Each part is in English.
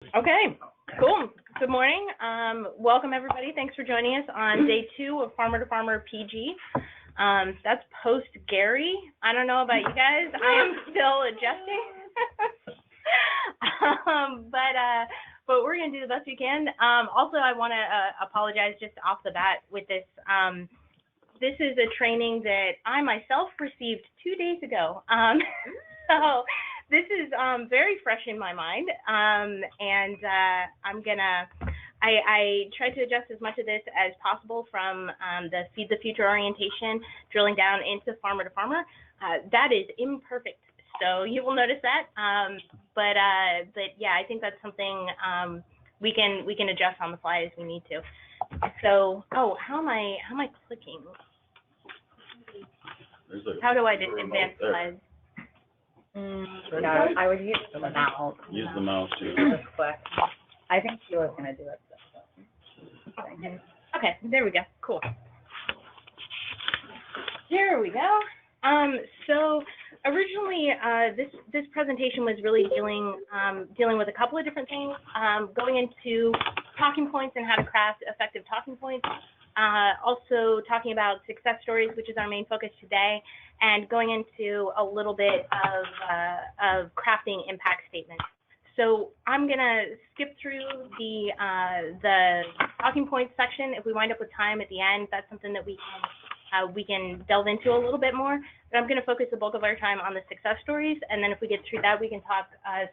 Okay, cool. Good morning. Welcome everybody. Thanks for joining us on day 2 of Farmer to Farmer PG. That's post Gary. I don't know about you guys. I am still adjusting. But we're gonna do the best we can. Also, I want to apologize just off the bat with this. This is a training that I myself received 2 days ago. So this is very fresh in my mind, and I tried to adjust as much of this as possible from the Feed the Future orientation, drilling down into Farmer to Farmer. That is imperfect, so you will notice that. But yeah, I think that's something we can adjust on the fly as we need to. So, how am I clicking? How do I advance slides? No, I would use the mouse. Use the mouse too. Just click. I think she was gonna do it. Okay, there we go. Cool. There we go. So originally, this presentation was really dealing with a couple of different things, going into talking points and how to craft effective talking points. Also talking about success stories, which is our main focus today, and going into a little bit of crafting impact statements. So I'm gonna skip through the talking points section. If we wind up with time at the end, that's something that we can delve into a little bit more. But I'm gonna focus the bulk of our time on the success stories, and then if we get through that, we can talk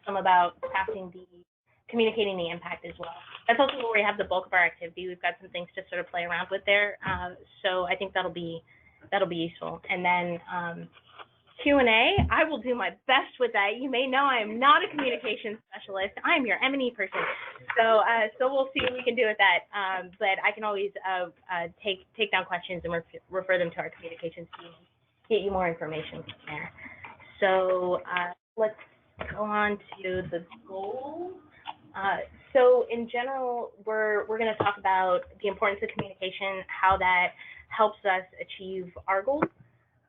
some about crafting communicating the impact as well. That's also where we have the bulk of our activity. We've got some things to sort of play around with there. So I think that'll be useful. And then Q&A, I will do my best with that. You may know I am not a communications specialist. I am your M&E person. So we'll see what we can do with that. But I can always take down questions and refer them to our communications team and get you more information from there. So let's go on to the goals. So in general, we're going to talk about the importance of communication, how that helps us achieve our goals.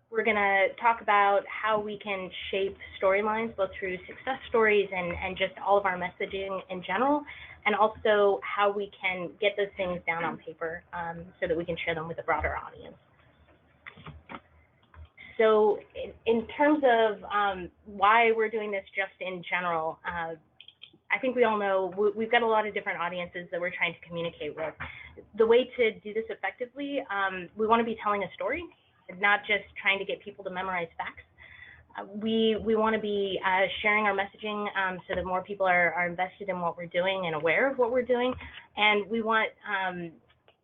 We're going to talk about how we can shape storylines, both through success stories and just all of our messaging in general, and also how we can get those things down on paper so that we can share them with a broader audience. So in terms of why we're doing this just in general, I think we all know we've got a lot of different audiences that we're trying to communicate with. The way to do this effectively, we want to be telling a story, not just trying to get people to memorize facts. We want to be sharing our messaging so that more people are invested in what we're doing and aware of what we're doing. And we want,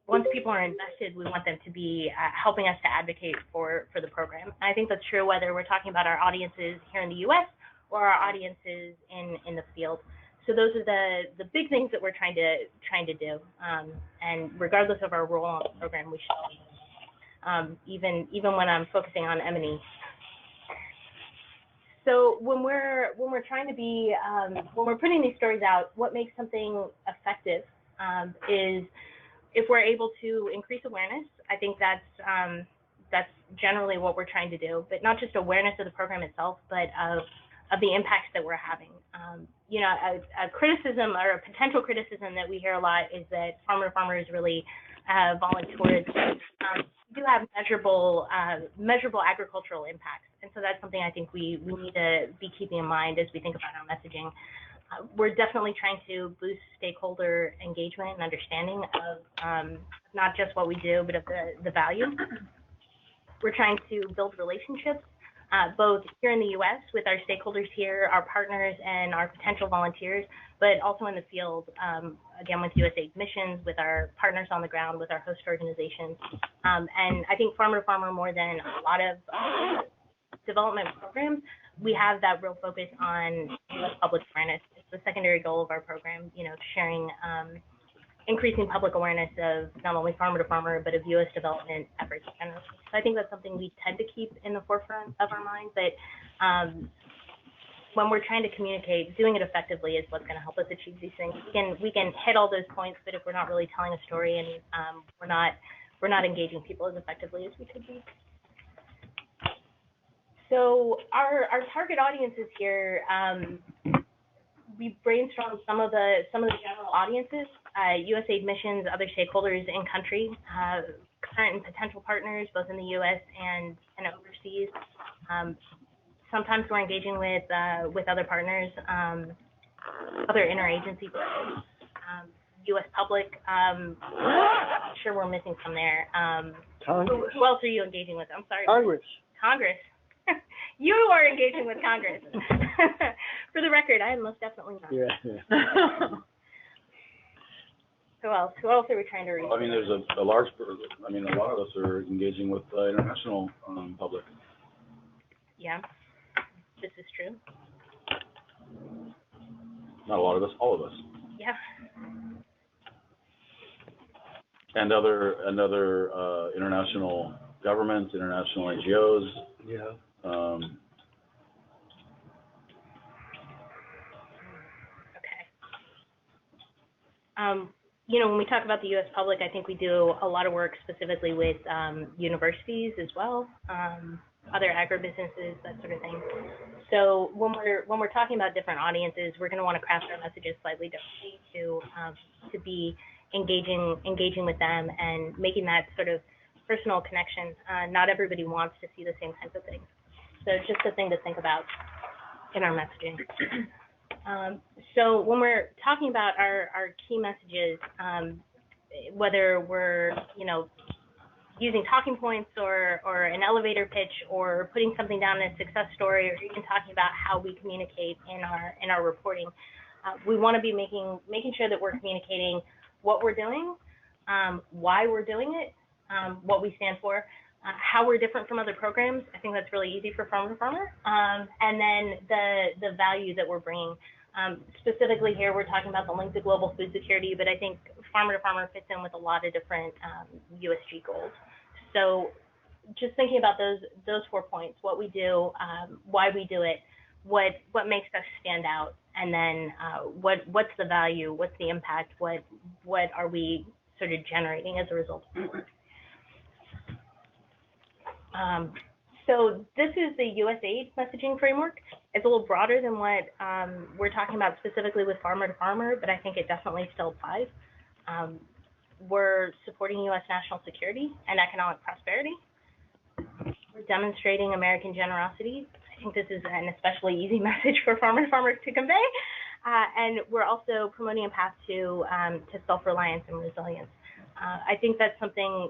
once people are invested, we want them to be helping us to advocate for the program. And I think that's true whether we're talking about our audiences here in the US or our audiences in the field. So those are the big things that we're trying to do, and regardless of our role on the program, we should, even when I'm focusing on M&E. So when we're trying to be, when we're putting these stories out, what makes something effective is if we're able to increase awareness. I think that's generally what we're trying to do, but not just awareness of the program itself, but of the impacts that we're having. You know, a criticism or a potential criticism that we hear a lot is that Farmer to Farmer is really volunteered. We do have measurable agricultural impacts, and so that's something I think we need to be keeping in mind as we think about our messaging. We're definitely trying to boost stakeholder engagement and understanding of not just what we do, but of the value. We're trying to build relationships, both here in the U.S. with our stakeholders here, our partners, and our potential volunteers, but also in the field, again, with USAID missions, with our partners on the ground, with our host organizations. And I think Farmer to Farmer, more than a lot of development programs, we have that real focus on public awareness. It's the secondary goal of our program, you know, sharing, increasing public awareness of not only Farmer to Farmer, but of U.S. development efforts generally. So I think that's something we tend to keep in the forefront of our mind, but when we're trying to communicate, doing it effectively is what's going to help us achieve these things. We can hit all those points, but if we're not really telling a story and we're not engaging people as effectively as we could be. So our target audiences here, we brainstormed some of the general audiences, USAID missions, other stakeholders in country, current and potential partners, both in the U.S. and overseas. Sometimes we're engaging with other partners, other interagency partners, U.S. public. I'm sure we're missing some there. Congress. Who else are you engaging with? I'm sorry. Congress. Congress. You are engaging with Congress. For the record, I am most definitely not. Yeah. Who else? Who else are we trying to reach? I mean, there's a large, I mean, a lot of us are engaging with international public. Yeah, this is true. Not a lot of us, all of us. Yeah. And other international governments, international NGOs. Yeah. Okay. You know, when we talk about the U.S. public, I think we do a lot of work specifically with universities as well, other agribusinesses, that sort of thing. So when we're talking about different audiences, we're going to want to craft our messages slightly differently to be engaging with them and making that sort of personal connection. Not everybody wants to see the same kinds of things. So it's just a thing to think about in our messaging. So when we're talking about our key messages, whether we're, you know, using talking points or an elevator pitch or putting something down in a success story or even talking about how we communicate in our reporting, we want to be making sure that we're communicating what we're doing, why we're doing it, what we stand for, how we're different from other programs. I think that's really easy for farmer to farmer. And then the value that we're bringing. Specifically here, we're talking about the link to global food security, but I think farmer to farmer fits in with a lot of different USG goals. So just thinking about those 4 points, what we do, why we do it, what makes us stand out, and then what's the value, what's the impact, what are we sort of generating as a result of it. So this is the USAID messaging framework. It's a little broader than what we're talking about specifically with farmer to farmer, but I think it definitely still applies. We're supporting U.S. national security and economic prosperity. We're demonstrating American generosity. I think this is an especially easy message for farmer to farmers to convey. And we're also promoting a path to self-reliance and resilience. I think that's something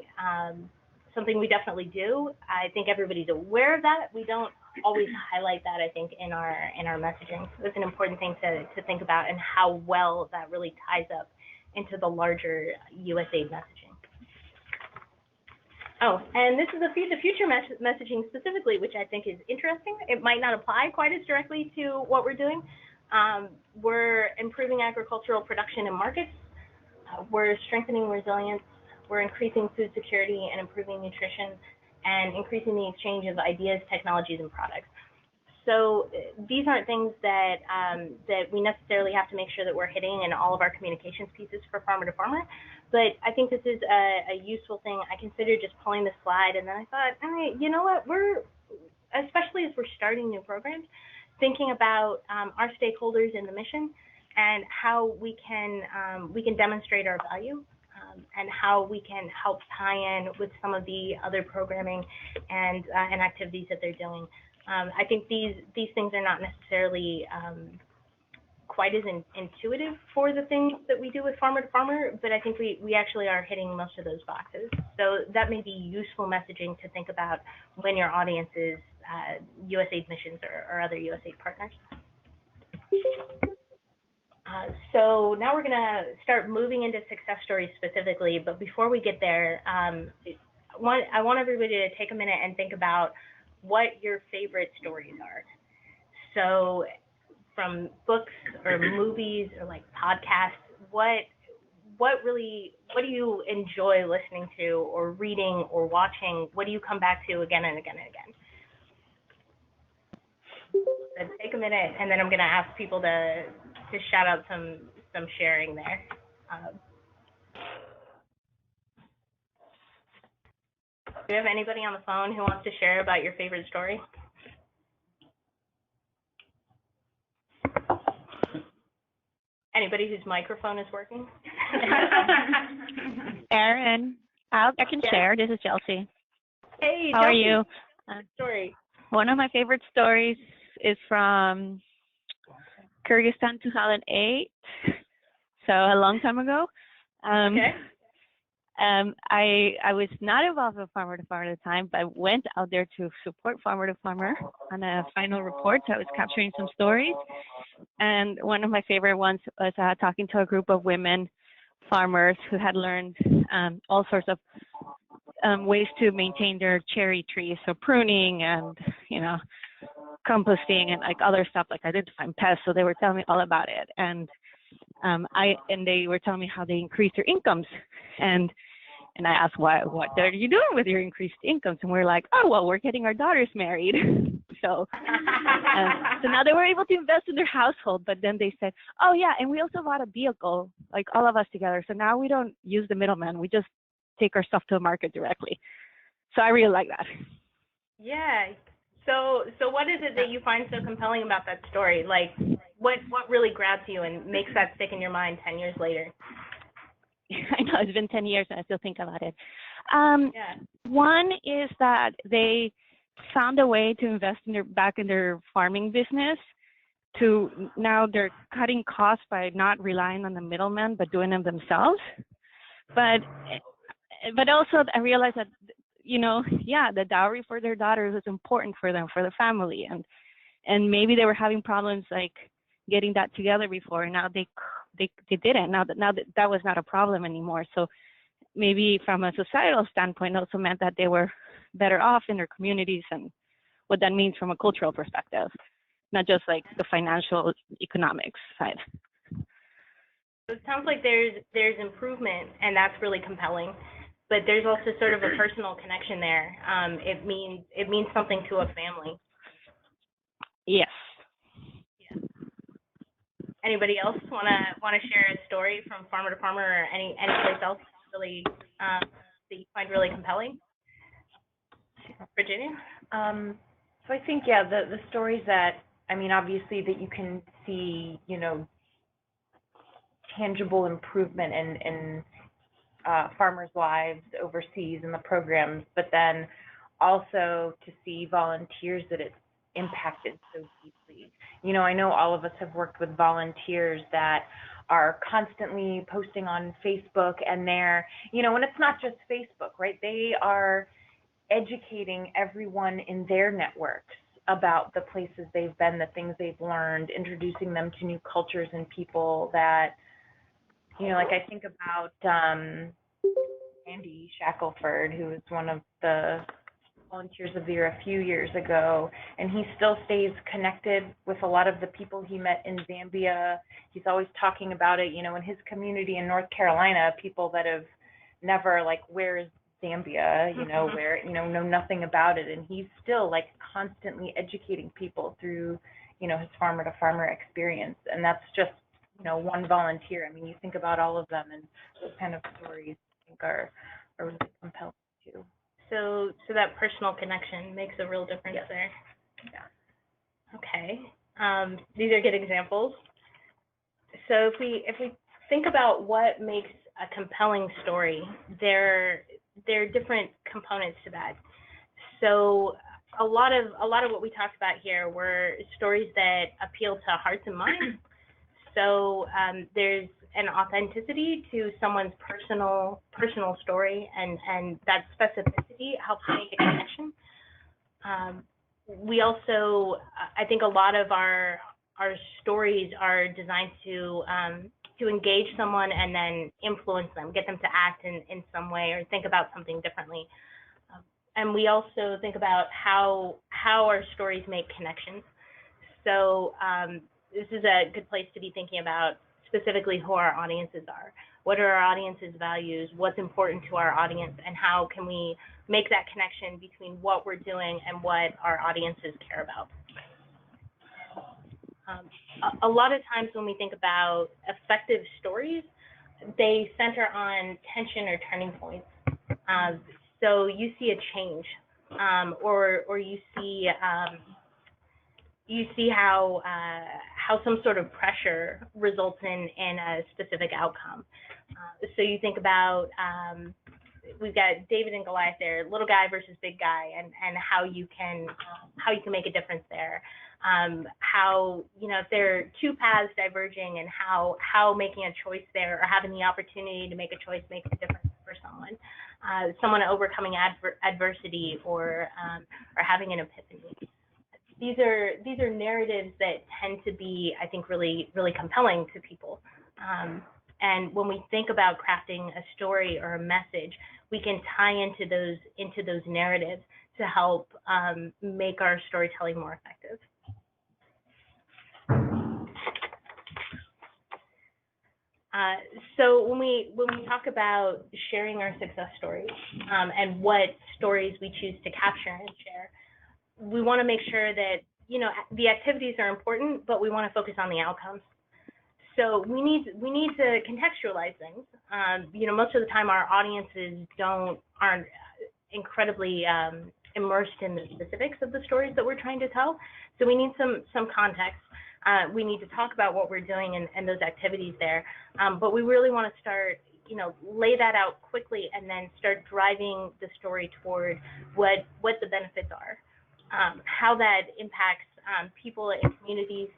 we definitely do. I think everybody's aware of that. We don't always highlight that, I think, in our messaging. So it's an important thing to think about and how well that really ties up into the larger USAID messaging. Oh, and this is the Feed the Future messaging specifically, which I think is interesting. It might not apply quite as directly to what we're doing. We're improving agricultural production and markets. We're strengthening resilience. We're increasing food security and improving nutrition and increasing the exchange of ideas, technologies, and products. So these aren't things that we necessarily have to make sure that we're hitting in all of our communications pieces for farmer to farmer, but I think this is a useful thing. I considered just pulling the slide, and then I thought, all right, you know what, especially as we're starting new programs, thinking about our stakeholders in the mission and how we can demonstrate our value. And how we can help tie in with some of the other programming and activities that they're doing. I think these things are not necessarily quite as intuitive for the things that we do with farmer to farmer, but I think we actually are hitting most of those boxes. So that may be useful messaging to think about when your audience is USAID missions or other USAID partners. So now we're going to start moving into success stories specifically, but before we get there, I want everybody to take a minute and think about what your favorite stories are. So from books or movies or like podcasts, what do you enjoy listening to or reading or watching? What do you come back to again and again and again? So take a minute, and then I'm going to ask people to shout out some sharing there. Do you have anybody on the phone who wants to share about your favorite story? Anybody whose microphone is working? Erin, I can Yeah. share. This is Chelsea. Hey, How are Chelsea. you? Story. One of my favorite stories is from Kyrgyzstan 2008, so a long time ago. Okay. I was not involved with Farmer to Farmer at the time, but went out there to support Farmer to Farmer on a final report. So I was capturing some stories, and one of my favorite ones was talking to a group of women farmers who had learned all sorts of ways to maintain their cherry trees, so pruning and composting and like other stuff like identifying pests. So they were telling me all about it, and they were telling me how they increased their incomes, and I asked what are you doing with your increased incomes, and we're like, oh well, we're getting our daughters married. So now they were able to invest in their household, but then they said, oh yeah, and we also bought a vehicle, like all of us together. So now we don't use the middleman. We just take our stuff to the market directly. So I really like that. Yeah. So what is it that you find so compelling about that story? Like, what really grabs you and makes that stick in your mind 10 years later? I know it's been 10 years and I still think about it. Yeah. One is that they found a way to invest back in their farming business. To now they're cutting costs by not relying on the middleman, but doing them themselves. But also I realized that the dowry for their daughters was important for them, for the family, and maybe they were having problems like getting that together before. Now they didn't. Now that was not a problem anymore. So maybe from a societal standpoint, also meant that they were better off in their communities and what that means from a cultural perspective, not just like the financial economics side. It sounds like there's improvement, and that's really compelling. But there's also sort of a personal connection there. It means something to a family. Yes. Yeah. Anybody else wanna share a story from Farmer to Farmer or any place else really that you find really compelling? Virginia? So I think, yeah, the stories that, I mean, obviously that you can see, tangible improvement in farmers' lives overseas in the programs, but then also to see volunteers that it's impacted so deeply. I know all of us have worked with volunteers that are constantly posting on Facebook, and they're, and it's not just Facebook, right? They are educating everyone in their networks about the places they've been, the things they've learned, introducing them to new cultures and people that, like I think about Andy Shackelford, who was one of the Volunteers of the Year a few years ago, and he still stays connected with a lot of the people he met in Zambia. He's always talking about it, in his community in North Carolina, people that have never, like, where is Zambia, where, know nothing about it, and he's still, like, constantly educating people through, his farmer to farmer experience, and that's just, one volunteer. I mean, you think about all of them, and those kind of stories, I think, are really compelling, too. So that personal connection makes a real difference there. Yeah. Okay. These are good examples. So if we think about what makes a compelling story, there are different components to that. So a lot of what we talked about here were stories that appeal to hearts and minds. So there's an authenticity to someone's personal story, and that specificity helps make a connection. We also, I think, a lot of our stories are designed to engage someone and then influence them, get them to act in some way or think about something differently. And we also think about how our stories make connections. So this is a good place to be thinking about specifically who our audiences are. What are our audience's values? What's important to our audience? And how can we make that connection between what we're doing and what our audiences care about? A lot of times when we think about effective stories, they center on tension or turning points. So you see a change, or you see how some sort of pressure results in a specific outcome. So you think about, we've got David and Goliath there, little guy versus big guy, and how you can make a difference there. How, if there are two paths diverging, and how making a choice there, or having the opportunity to make a choice, makes a difference for someone overcoming adversity, or having an epiphany. These are narratives that tend to be, I think, really, really compelling to people. And when we think about crafting a story or a message, we can tie into those narratives to help make our storytelling more effective. So when we talk about sharing our success stories, and what stories we choose to capture and share, we want to make sure that, the activities are important, but we want to focus on the outcomes. So we need to contextualize things. Most of the time our audiences aren't incredibly immersed in the specifics of the stories that we're trying to tell. So we need some context. We need to talk about what we're doing and those activities there. But we really want to start, lay that out quickly, and then start driving the story toward what the benefits are, how that impacts people and communities.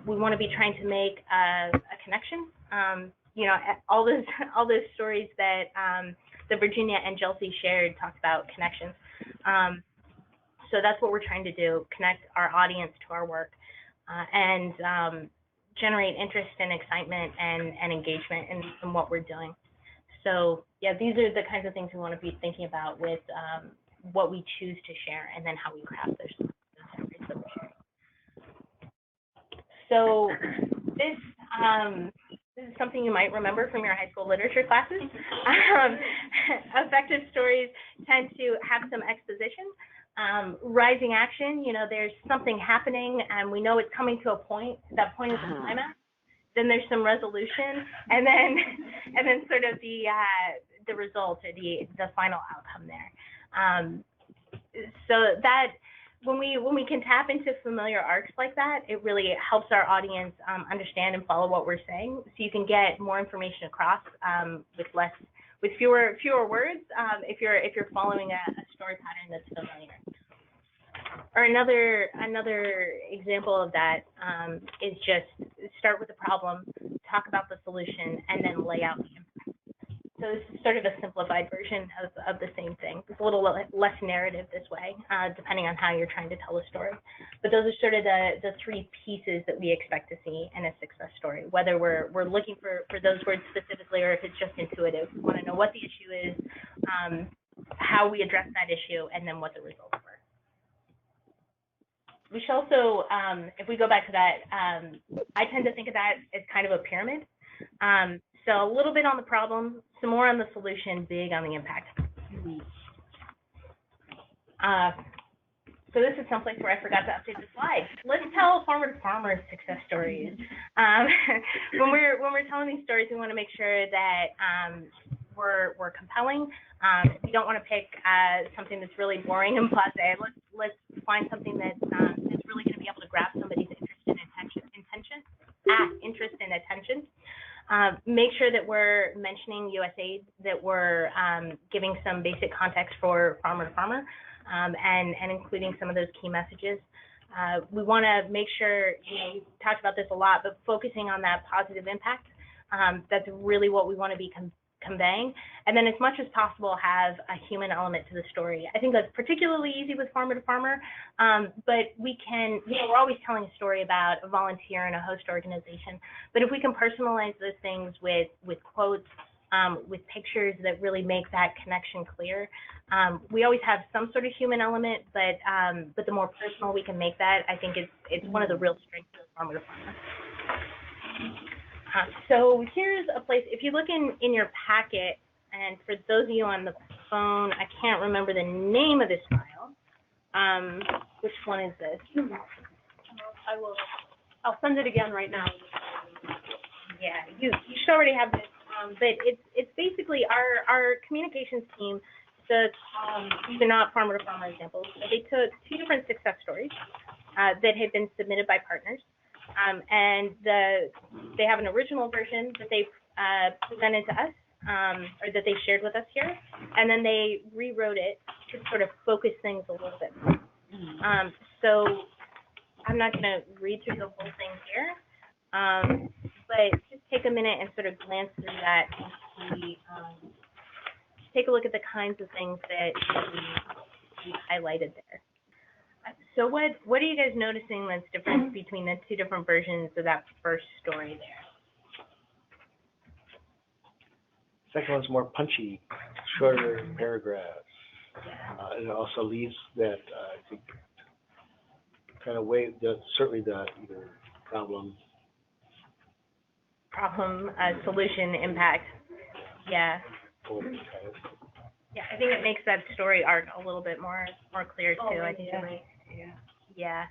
We want to be trying to make a connection. All those stories that Virginia and Chelsea shared talked about connections. So that's what we're trying to do: connect our audience to our work, and generate interest and excitement and engagement in what we're doing. So yeah, these are the kinds of things we want to be thinking about with what we choose to share, and then how we craft those stories that we're sharing. So this is something you might remember from your high school literature classes. Effective stories tend to have some exposition, rising action. There's something happening, and we know it's coming to a point. That point is the climax. Then there's some resolution, and then sort of the result, or the final outcome there. So that when we can tap into familiar arcs like that, it really helps our audience understand and follow what we're saying. So you can get more information across with fewer words, if you're following a story pattern that's familiar. Or another example of that is just start with the problem, talk about the solution, and then lay out the impact. So this is sort of a simplified version of the same thing. It's a little less narrative this way, depending on how you're trying to tell a story. But those are sort of the three pieces that we expect to see in a success story, whether we're looking for those words specifically, or if it's just intuitive. We want to know what the issue is, how we address that issue, and then what the results were. We should also, if we go back to that, I tend to think of that as kind of a pyramid. So a little bit on the problem, some more on the solution, big on the impact. So this is someplace where I forgot to update the slide. Let's tell farmer-to-farmer success stories. When we're telling these stories, we want to make sure that we're compelling. We don't want to pick something that's really boring and blasé. Let's find something that's really going to be able to grab somebody's interest and attention. Make sure that we're mentioning USAID, that we're giving some basic context for farmer to farmer, and including some of those key messages. We want to make sure, we've talked about this a lot, but focusing on that positive impact. That's really what we want to be conveying. And then as much as possible, have a human element to the story. I think that's particularly easy with farmer to farmer, but we can, we're always telling a story about a volunteer in a host organization, but if we can personalize those things with quotes, with pictures that really make that connection clear. We always have some sort of human element, but the more personal we can make that, I think it's one of the real strengths of farmer to farmer. So here's a place, if you look in your packet, and for those of you on the phone, I can't remember the name of this file. Which one is this? I'll send it again right now. Yeah, you should already have this, but it's basically our communications team took, these are not farmer to farmer examples, but they took two different success stories that had been submitted by partners. And they have an original version that they presented to us, or that they shared with us here, and then they rewrote it to sort of focus things a little bit more. So I'm not going to read through the whole thing here, but just take a minute and sort of glance through that and see, take a look at the kinds of things that we highlighted there. So what are you guys noticing that's different between the two different versions of that first story there? Second one's more punchy, shorter paragraphs. It also leaves that, I think, kind of way, certainly the either problem, solution, impact. Yeah. Yeah, I think it makes that story arc a little bit more clear too. I think you're right. Yeah.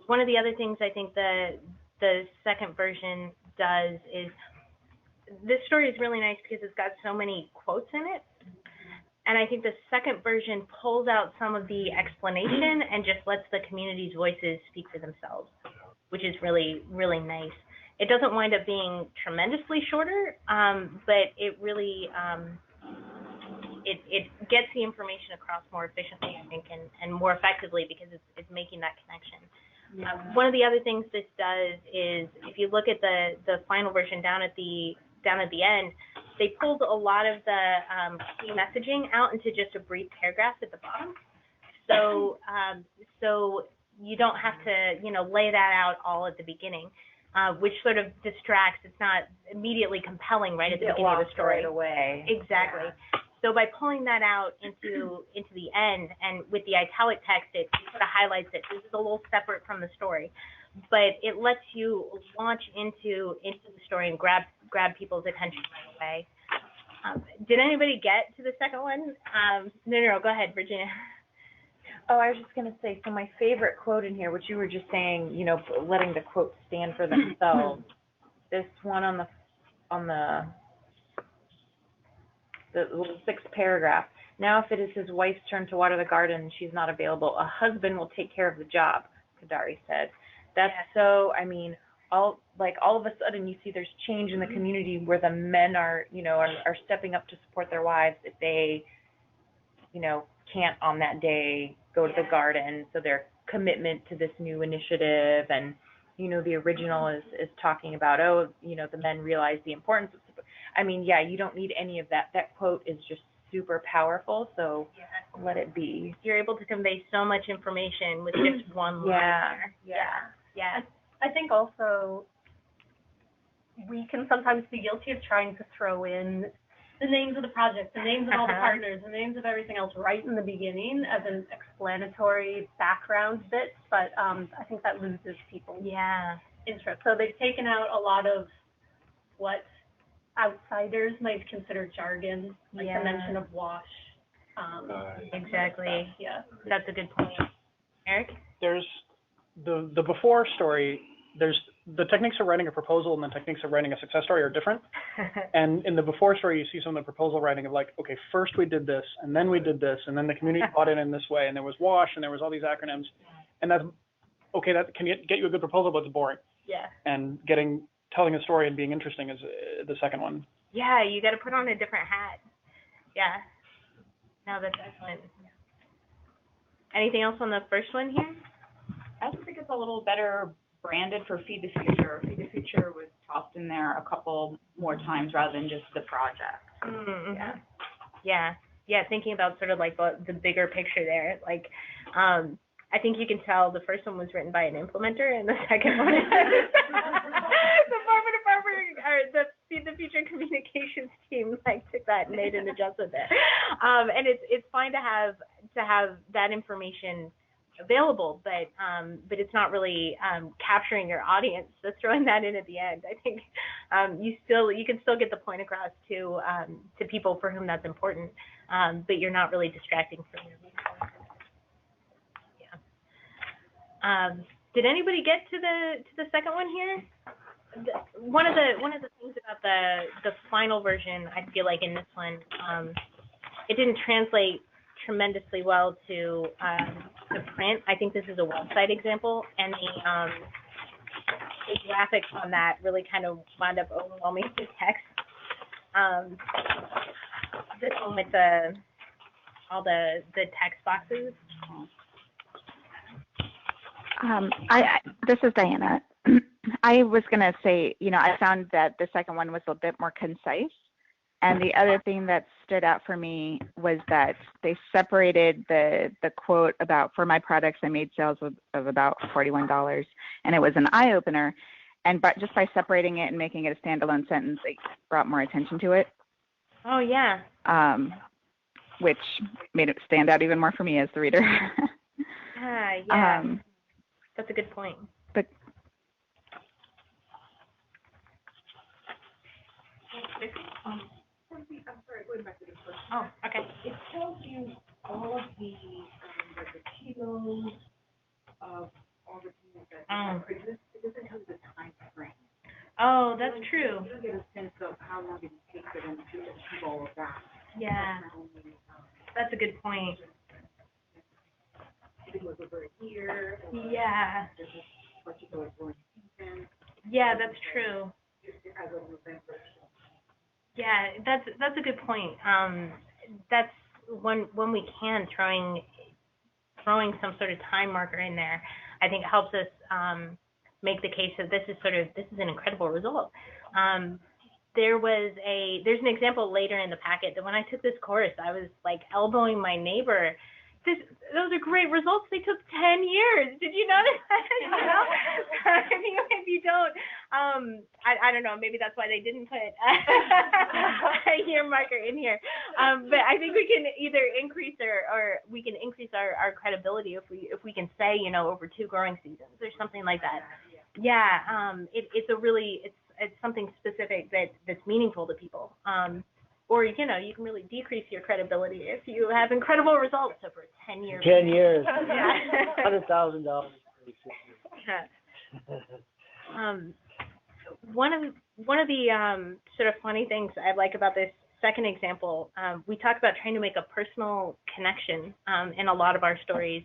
One of the other things I think the second version does is, this story is really nice because it's got so many quotes in it. And I think the second version pulls out some of the explanation and just lets the community's voices speak for themselves, which is really, really nice. It doesn't wind up being tremendously shorter, but it really, it gets the information across more efficiently, I think, and more effectively because it's making that connection. One of the other things this does is, if you look at the final version down at the end, they pulled a lot of the key messaging out into just a brief paragraph at the bottom. So you don't have to, lay that out all at the beginning, which sort of distracts. It's not immediately compelling right at the beginning of the story. Right away. Exactly. Yeah. So by pulling that out into the end, and with the italic text, it sort of highlights it. This is a little separate from the story, but it lets you launch into the story and grab people's attention right away. Did anybody get to the second one? No, go ahead, Virginia. Oh, I was just going to say, so my favorite quote in here, which you were just saying, letting the quotes stand for themselves. This one on the little sixth paragraph. Now, if it is his wife's turn to water the garden and she's not available, a husband will take care of the job, Kadari said. That's so, all of a sudden you see there's change in the community where the men are stepping up to support their wives if they, can't on that day go to the garden. So their commitment to this new initiative, and, the original is talking about, the men realize the importance of support. You don't need any of that. That quote is just super powerful, so let it be. You're able to convey so much information with just one line. Yeah. I think also we can sometimes be guilty of trying to throw in the names of the projects, the names of all the partners, the names of everything else right in the beginning as an explanatory background bit, but I think that loses people's interest. So they've taken out a lot of what outsiders might consider jargon, like the mention of wash. Exactly. Yeah. That's a good point. Eric? There's the before story, there's the techniques of writing a proposal and the techniques of writing a success story are different. And in the before story, you see some of the proposal writing of okay, first we did this, and then we did this, and then the community bought in this way, and there was WASH, and there was all these acronyms. And that's, okay, that can get you a good proposal, but it's boring. Yeah. And telling a story and being interesting is the second one. Yeah, you got to put on a different hat. Yeah. No, that's excellent. Anything else on the first one here? I also think it's a little better branded for Feed the Future. Feed the Future was tossed in there a couple more times rather than just the project. Mm-hmm. Yeah, thinking about sort of like the bigger picture there. I think you can tell the first one was written by an implementer, and the second one is the Feed the Future communications team took that and made an adjustment there. And it's fine to have that information available, but it's not really capturing your audience. So throwing that in at the end, I think you can still get the point across to people for whom that's important, but you're not really distracting from your resources. Yeah. Did anybody get to the second one here? One of the things about the final version, I feel like in this one, it didn't translate tremendously well to print. I think this is a website example, and the graphics on that really kind of wound up overwhelming the text. This one with all the text boxes. This is Diana. I was going to say, I found that the second one was a bit more concise. And the other thing that stood out for me was that they separated the quote about, for my products, I made sales of about $41. And it was an eye-opener. But just by separating it and making it a standalone sentence, it brought more attention to it. Oh, yeah. Which made it stand out even more for me as the reader. Yeah. That's a good point. But I'm sorry, going back to the question. Oh, okay. It tells you all of the kilos of all the things that it doesn't tell you the time frame. Oh, that's true. You don't get a sense of how long it takes for them to achieve all of that. Yeah. That's a good point. It was over a year. Yeah. Particular growing season. Yeah, that's true. As of November. Yeah, that's a good point. That's when we can throwing some sort of time marker in there, I think helps us make the case that this is an incredible result. There's an example later in the packet that when I took this course, I was like elbowing my neighbor. Those are great results. They took 10 years. Did you notice that? If you don't, I don't know. Maybe that's why they didn't put a year marker in here. But I think we can either increase or we can increase our credibility if we can say, over 2 growing seasons or something like that. Yeah. It's something specific that's meaningful to people. Or, you can really decrease your credibility if you have incredible results over 10 years. 10 years. Yeah. $100,000. One of the sort of funny things I like about this second example, we talk about trying to make a personal connection in a lot of our stories.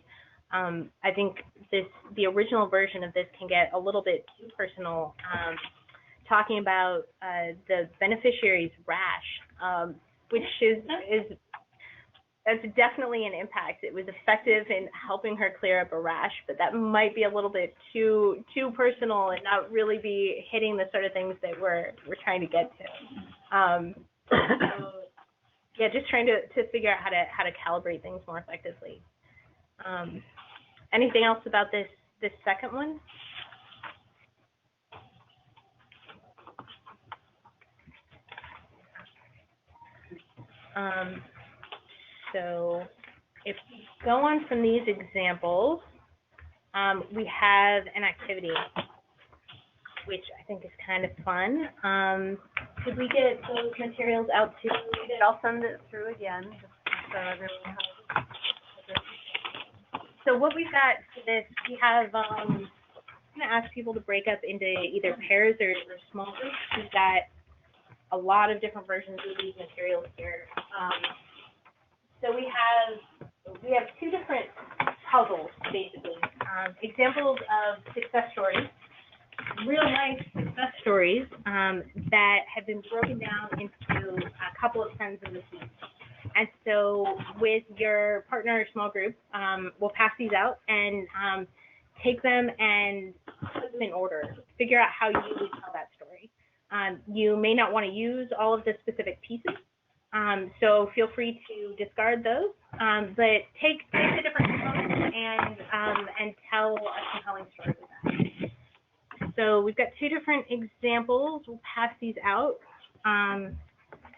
I think the original version of this can get a little bit too personal. Talking about the beneficiary's rash, which that's definitely an impact. It was effective in helping her clear up a rash, but that might be a little bit too personal and not really be hitting the sort of things that we're trying to get to. So, yeah, just trying to figure out how to calibrate things more effectively. Anything else about this second one? So if we go on from these examples, we have an activity, which I think is kind of fun. Could we get those materials out to you? I'll send it through again, just so everyone has. So what we've got for this, we have, I'm going to ask people to break up into either pairs or small groups. We've got a lot of different versions of these materials here. So we have 2 different puzzles, basically. Examples of success stories, real life success stories that have been broken down into a couple of sentences each. And so with your partner or small group, we'll pass these out and take them and put them in order. Figure out how you would tell that story. You may not want to use all of the specific pieces, so feel free to discard those, but take the different components and tell a compelling story with that. So we've got 2 different examples. We'll pass these out.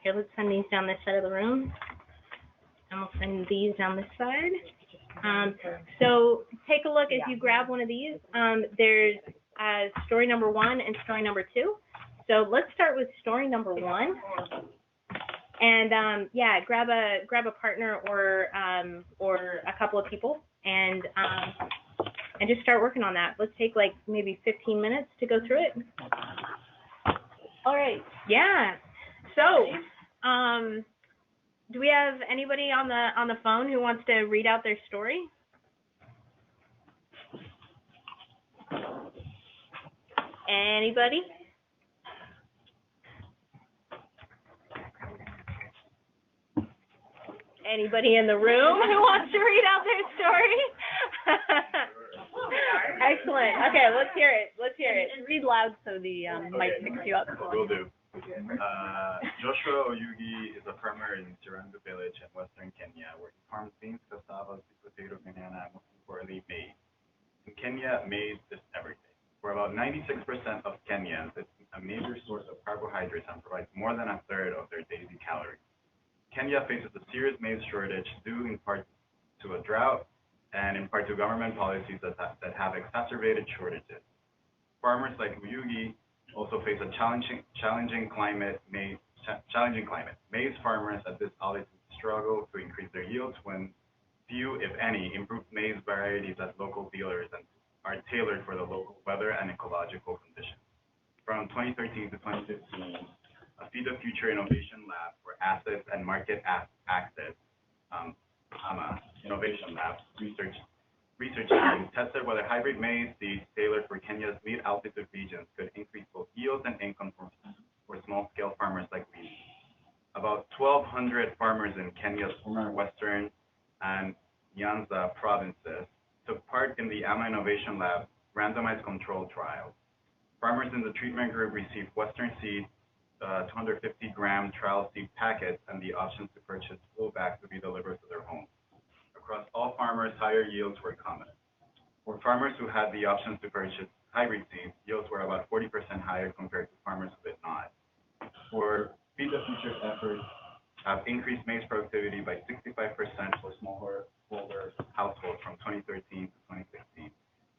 Here, let's send these down this side of the room, and we'll send these down this side. So take a look as you grab one of these. There's story number 1 and story number 2. So let's start with story number 1, and grab a partner or a couple of people, and just start working on that. Let's take like maybe 15 minutes to go through it. All right. Yeah. So, do we have anybody on the phone who wants to read out their story? Anybody? Anybody in the room who wants to read out their story? Excellent. Okay, let's hear it. Let's hear it. And read loud so the mic picks you up. Will do. Joshua Oyugi is a farmer in Tirango village in western Kenya, where he farms beans, cassava, sweet potato, banana, and most importantly, maize. In Kenya, maize is everything. For about 96% of Kenyans, it's a major source of carbohydrates and provides more than a third of their daily calories. Kenya faces a serious maize shortage due in part to a drought and in part to government policies that have exacerbated shortages. Farmers like Uyugi also face a challenging climate. Maize farmers at this altitude struggle to increase their yields when few, if any, improved maize varieties at local dealers are tailored for the local weather and ecological conditions. From 2013 to 2015, a Feed the Future Innovation Lab for Assets and Market Access, AMA Innovation Lab research team tested whether hybrid maize seeds tailored for Kenya's mid-altitude regions could increase both yields and income for small-scale farmers like we. About 1,200 farmers in Kenya's former Western and Nyanza provinces took part in the AMA Innovation Lab randomized controlled trial. Farmers in the treatment group received Western seed, 250-gram trial seed packets, and the option to purchase full bags to be delivered to their homes. Across all farmers, higher yields were common. For farmers who had the option to purchase hybrid seeds, yields were about 40% higher compared to farmers who did not. For Feed the Future's efforts have increased maize productivity by 65% for smallholder households from 2013 to 2016.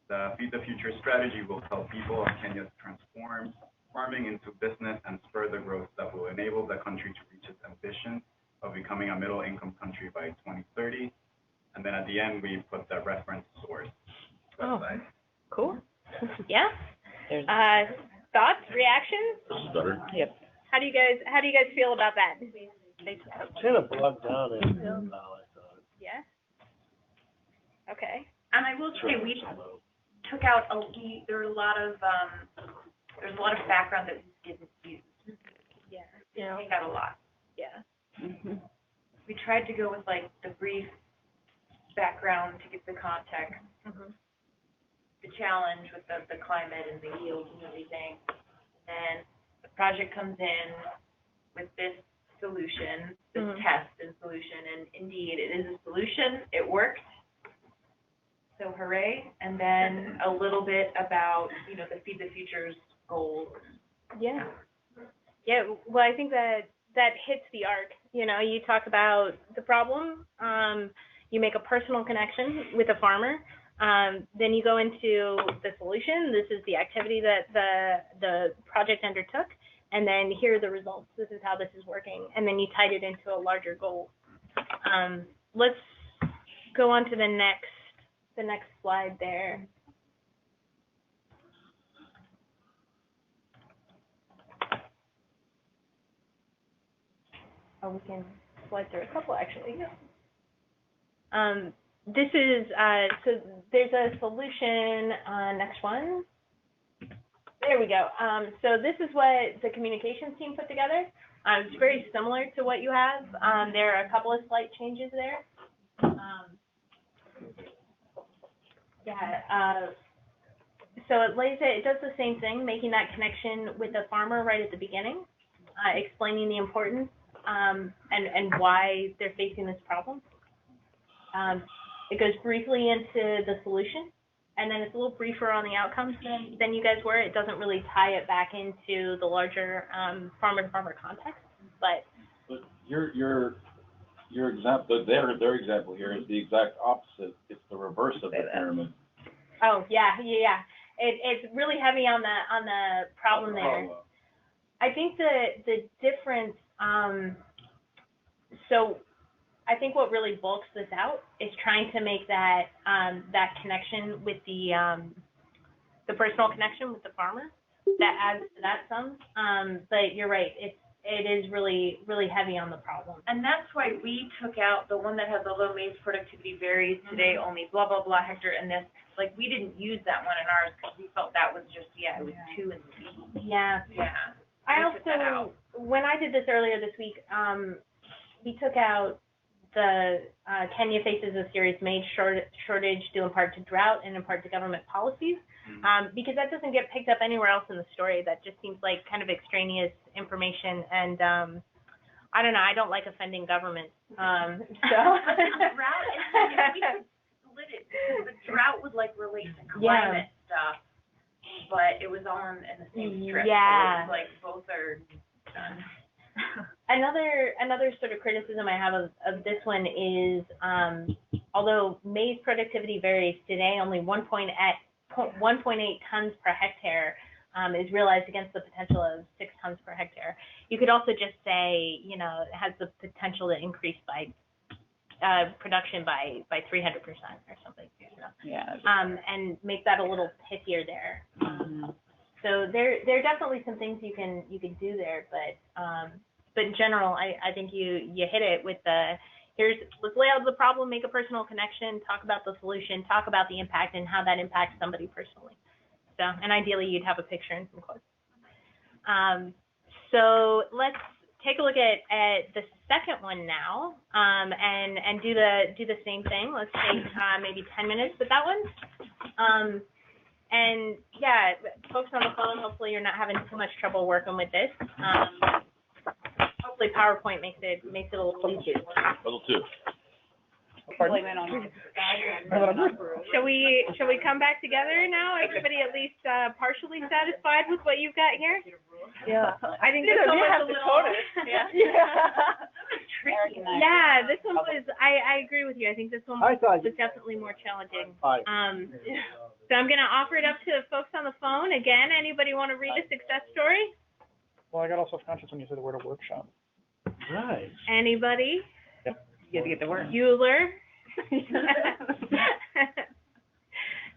The Feed the Future strategy will help people of Kenya to transform farming into business and spur the growth that will enable the country to reach its ambition of becoming a middle-income country by 2030. And then at the end, we put the reference source website. Cool. Yeah. Thoughts, reactions? This is better. Yep. How do you guys feel about that? Kind of bogged down in knowledge. Yeah. Okay. And I will say, we took out there's a lot of background that we didn't use. Yeah. We take out a lot. Yeah. Mm-hmm. We tried to go with like the brief background to get the context, the challenge with the climate and the yields and everything. And the project comes in with this solution, this test and solution, and indeed it is a solution. It worked. So hooray. And then a little bit about, the Feed the Future's goals. Yeah. Yeah, well, I think that hits the arc. You talk about the problem, you make a personal connection with a farmer, then you go into the solution. This is the activity that the project undertook, and then here are the results. This is how this is working, and then you tied it into a larger goal. Let's go on to the next slide there. Oh, we can slide through a couple actually. This is, so there's a solution, next one. There we go. So this is what the communications team put together. It's very similar to what you have. There are a couple of slight changes there. So it does the same thing, making that connection with the farmer right at the beginning, explaining the importance and why they're facing this problem. It goes briefly into the solution, and then it's a little briefer on the outcomes than you guys were. It doesn't really tie it back into the larger farmer-to-farmer context, but your example, their example here is the exact opposite. It's the reverse of the pyramid. Oh yeah. It's really heavy on the problem there. I think the difference. So I think what really bulks this out is trying to make that connection with the personal connection with the farmer. That adds to that some. But you're right. It is really, really heavy on the problem. And that's why we took out the one that has the low maize productivity varies today only blah, blah, blah hectare, and this, like, we didn't use that one in ours because we felt that was just, it was too in the weeds. Yeah. Yeah. I We took that also, out. when I did this earlier this week, we took out the Kenya faces a serious maize shortage due in part to drought and in part to government policies, because that doesn't get picked up anywhere else in the story. That just seems like kind of extraneous information, and I don't know. I don't like offending government, so. Drought, and we could split it because the drought would like relate to climate stuff, but it was all in the same strip. Yeah. So it was like both are done. Another sort of criticism I have of this one is, although maize productivity varies today, only 1.8 tons per hectare is realized against the potential of 6 tons per hectare. You could also just say, it has the potential to increase by production by 300% or something. Yeah. And make that a little pithier there. So there are definitely some things you can do there, but in general, I think you hit it with let's lay out the problem, make a personal connection, talk about the solution, talk about the impact and how that impacts somebody personally. So, and ideally you'd have a picture and some quotes. So let's take a look at the second one now, and do the same thing. Let's take maybe 10 minutes with that one. And yeah, folks on the phone, hopefully you're not having too much trouble working with this. Hopefully PowerPoint makes it a little easier. Level 2. Shall we come back together now? Everybody at least partially satisfied with what you've got here? Yeah. I think this one was a little. Yeah, this one was. I agree with you. I think this one was definitely more challenging. So I'm gonna offer it up to folks on the phone again. Anybody want to read a success story? Well, I got all self-conscious when you said the word workshop. Right. Anybody? You have to get to work. Euler.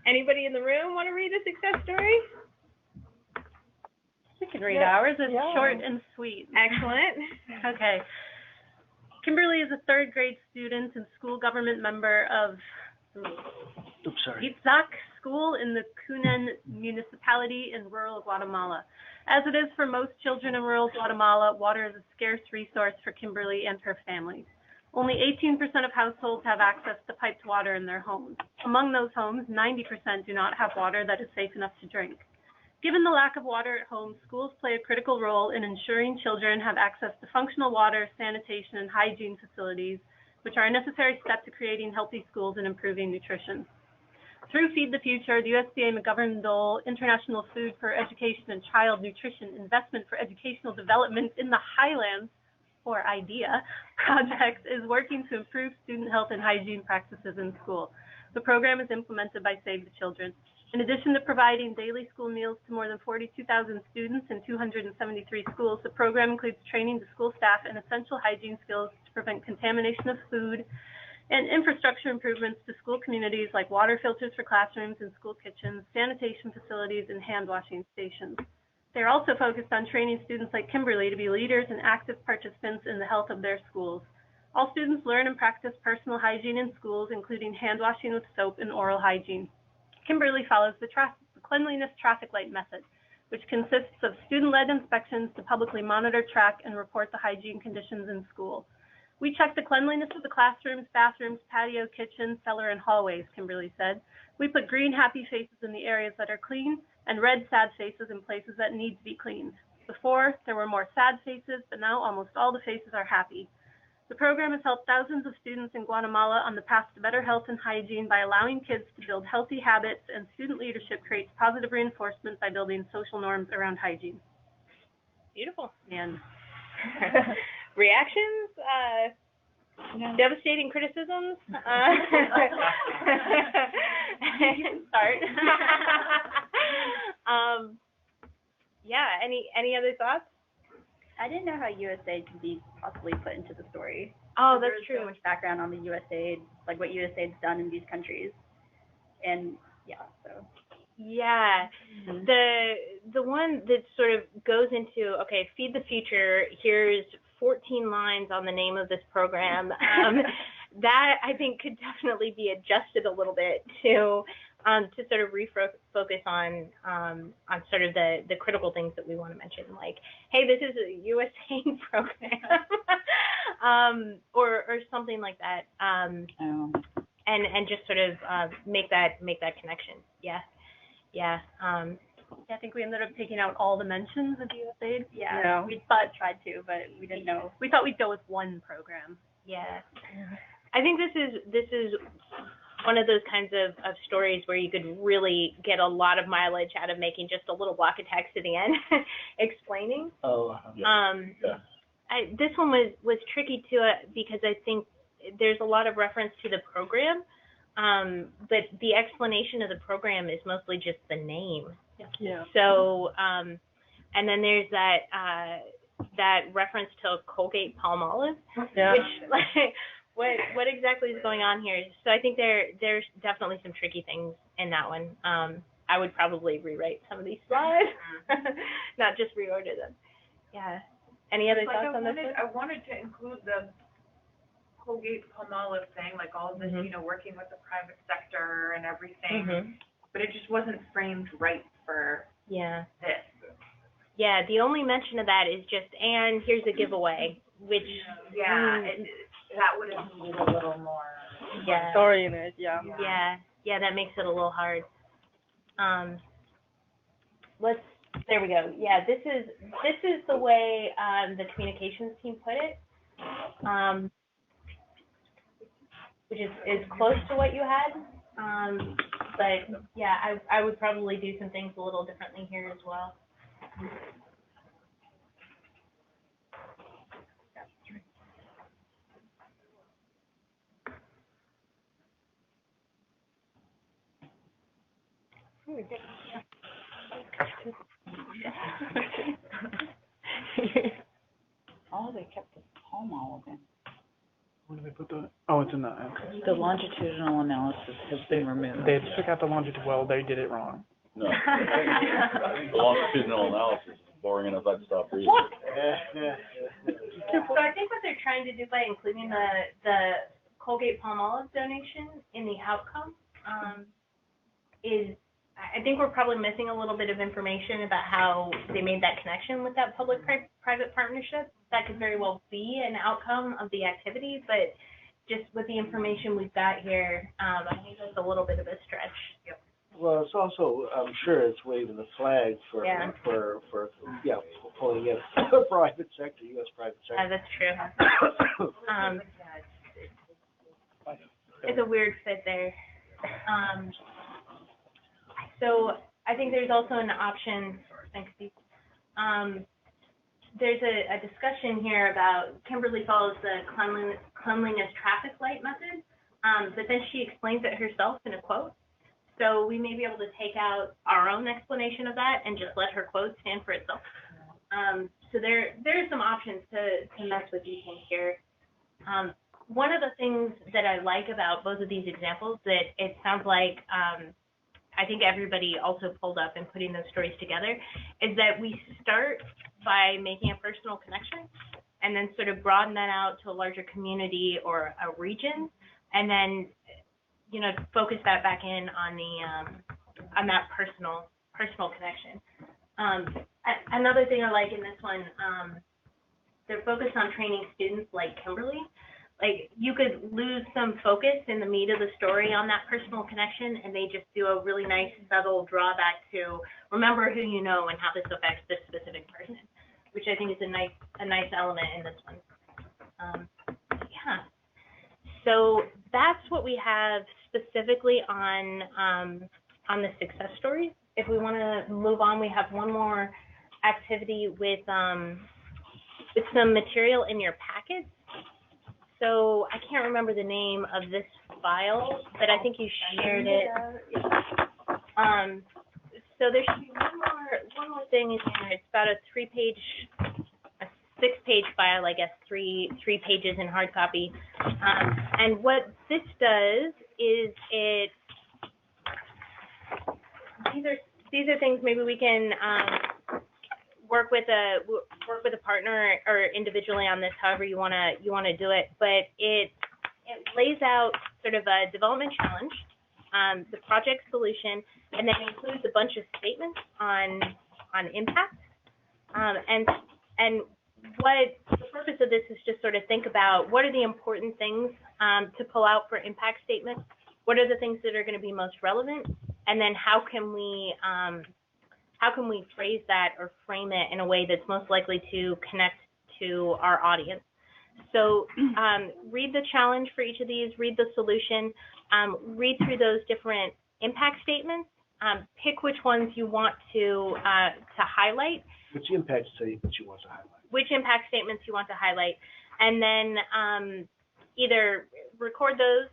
Anybody in the room want to read a success story? We can read ours. It's short and sweet. Excellent. Okay. Kimberly is a third grade student and school government member of Itzak School in the Cunan municipality in rural Guatemala. As it is for most children in rural Guatemala, water is a scarce resource for Kimberly and her family. Only 18% of households have access to piped water in their homes. Among those homes, 90% do not have water that is safe enough to drink. Given the lack of water at home, schools play a critical role in ensuring children have access to functional water, sanitation, and hygiene facilities, which are a necessary step to creating healthy schools and improving nutrition. Through Feed the Future, the USDA McGovern-Dole International Food for Education and Child Nutrition Investment for Educational Development in the Highlands, or IDEA, project is working to improve student health and hygiene practices in school. The program is implemented by Save the Children. In addition to providing daily school meals to more than 42,000 students in 273 schools, the program includes training to school staff in essential hygiene skills to prevent contamination of food and infrastructure improvements to school communities like water filters for classrooms and school kitchens, sanitation facilities, and hand washing stations. They're also focused on training students like Kimberly to be leaders and active participants in the health of their schools. All students learn and practice personal hygiene in schools, including hand washing with soap and oral hygiene. Kimberly follows the cleanliness traffic light method, which consists of student-led inspections to publicly monitor, track, and report the hygiene conditions in school. We check the cleanliness of the classrooms, bathrooms, patio, kitchen, cellar, and hallways, Kimberly said. We put green happy faces in the areas that are clean and red sad faces in places that need to be cleaned. Before, there were more sad faces, but now almost all the faces are happy. The program has helped thousands of students in Guatemala on the path to better health and hygiene by allowing kids to build healthy habits, and student leadership creates positive reinforcement by building social norms around hygiene. Beautiful. And reactions? Devastating criticisms? You can start. Yeah, any other thoughts? I didn't know how USAID could be possibly put into the story. Oh, that's There's true. so much background on the USAID, like what USAID's done in these countries. And yeah, so. Yeah, the one that sort of goes into, okay, Feed the Future, here's 14 lines on the name of this program. That I think could definitely be adjusted a little bit to to sort of refocus on sort of the critical things that we want to mention, like, hey, this is a USAID program, or something like that, and just sort of make that connection. Yeah. I think we ended up taking out all the mentions of USAID. Yeah. We tried to, but we didn't know. We thought we'd go with one program. Yeah. I think this is one of those kinds of stories where you could really get a lot of mileage out of making just a little block of text at the end explaining. Oh, yeah. This one was tricky too, because I think there's a lot of reference to the program, but the explanation of the program is mostly just the name. Yeah. So, and then there's that reference to Colgate Palmolive, which, like, what exactly is going on here? So I think there's definitely some tricky things in that one. I would probably rewrite some of these slides, not just reorder them. Yeah. Any other thoughts on this one? I wanted to include the Colgate Palmolive thing, like all of this, working with the private sector and everything, but it just wasn't framed right for this. Yeah, the only mention of that is just, and here's a giveaway, which that would have needed a little more story in it. Yeah, that makes it a little hard. There we go. Yeah, this is the way the communications team put it, which is close to what you had. But yeah, I would probably do some things a little differently here as well. Oh, they kept the Palmolive in. Where did they put the? Oh, it's in the. Okay. The longitudinal analysis has been removed. They took out the longitude. Well, they did it wrong. No. The longitudinal analysis is boring enough. I'd stop reading. So I think what they're trying to do by including the Colgate Palmolive donation in the outcome is, I think we're probably missing a little bit of information about how they made that connection with that public-private partnership. That could very well be an outcome of the activity, but just with the information we've got here, I think that's a little bit of a stretch. Yep. Well, it's also, I'm sure it's waving the flag for pulling in private sector, U.S. private sector. That's true. It's a weird fit there. So I think there's also an option, thanks Steve, there's a discussion here about Kimberly follows the cleanliness traffic light method, but then she explains it herself in a quote. So we may be able to take out our own explanation of that and just let her quote stand for itself. So there are some options to mess with these things here. One of the things that I like about both of these examples that it sounds like I think everybody also pulled up in putting those stories together is that we start by making a personal connection and then sort of broaden that out to a larger community or a region, and then focus that back in on the on that personal connection. Another thing I like in this one, they're focused on training students like Kimberly. Like, you could lose some focus in the meat of the story on that personal connection, and they just do a really nice subtle drawback to remember who you know and how this affects this specific person, which I think is a nice element in this one. So that's what we have specifically on the success stories. If we want to move on, we have one more activity with some material in your packets. So I can't remember the name of this file, but I think you shared it. So there should be one more thing in here. It's about a 6-page file, I guess, three pages in hard copy. And what this does is these are things maybe we can work with a partner or individually on this, however you wanna do it. But it lays out sort of a development challenge the project solution, and then includes a bunch of statements on impact. And what the purpose of this is just sort of think about what are the important things to pull out for impact statements, what are the things that are going to be most relevant, and then how can we phrase that or frame it in a way that's most likely to connect to our audience. So read the challenge for each of these, read the solution, read through those different impact statements, pick which ones you want to highlight. Which impact statements you want to highlight? Which impact statements you want to highlight, and then either record those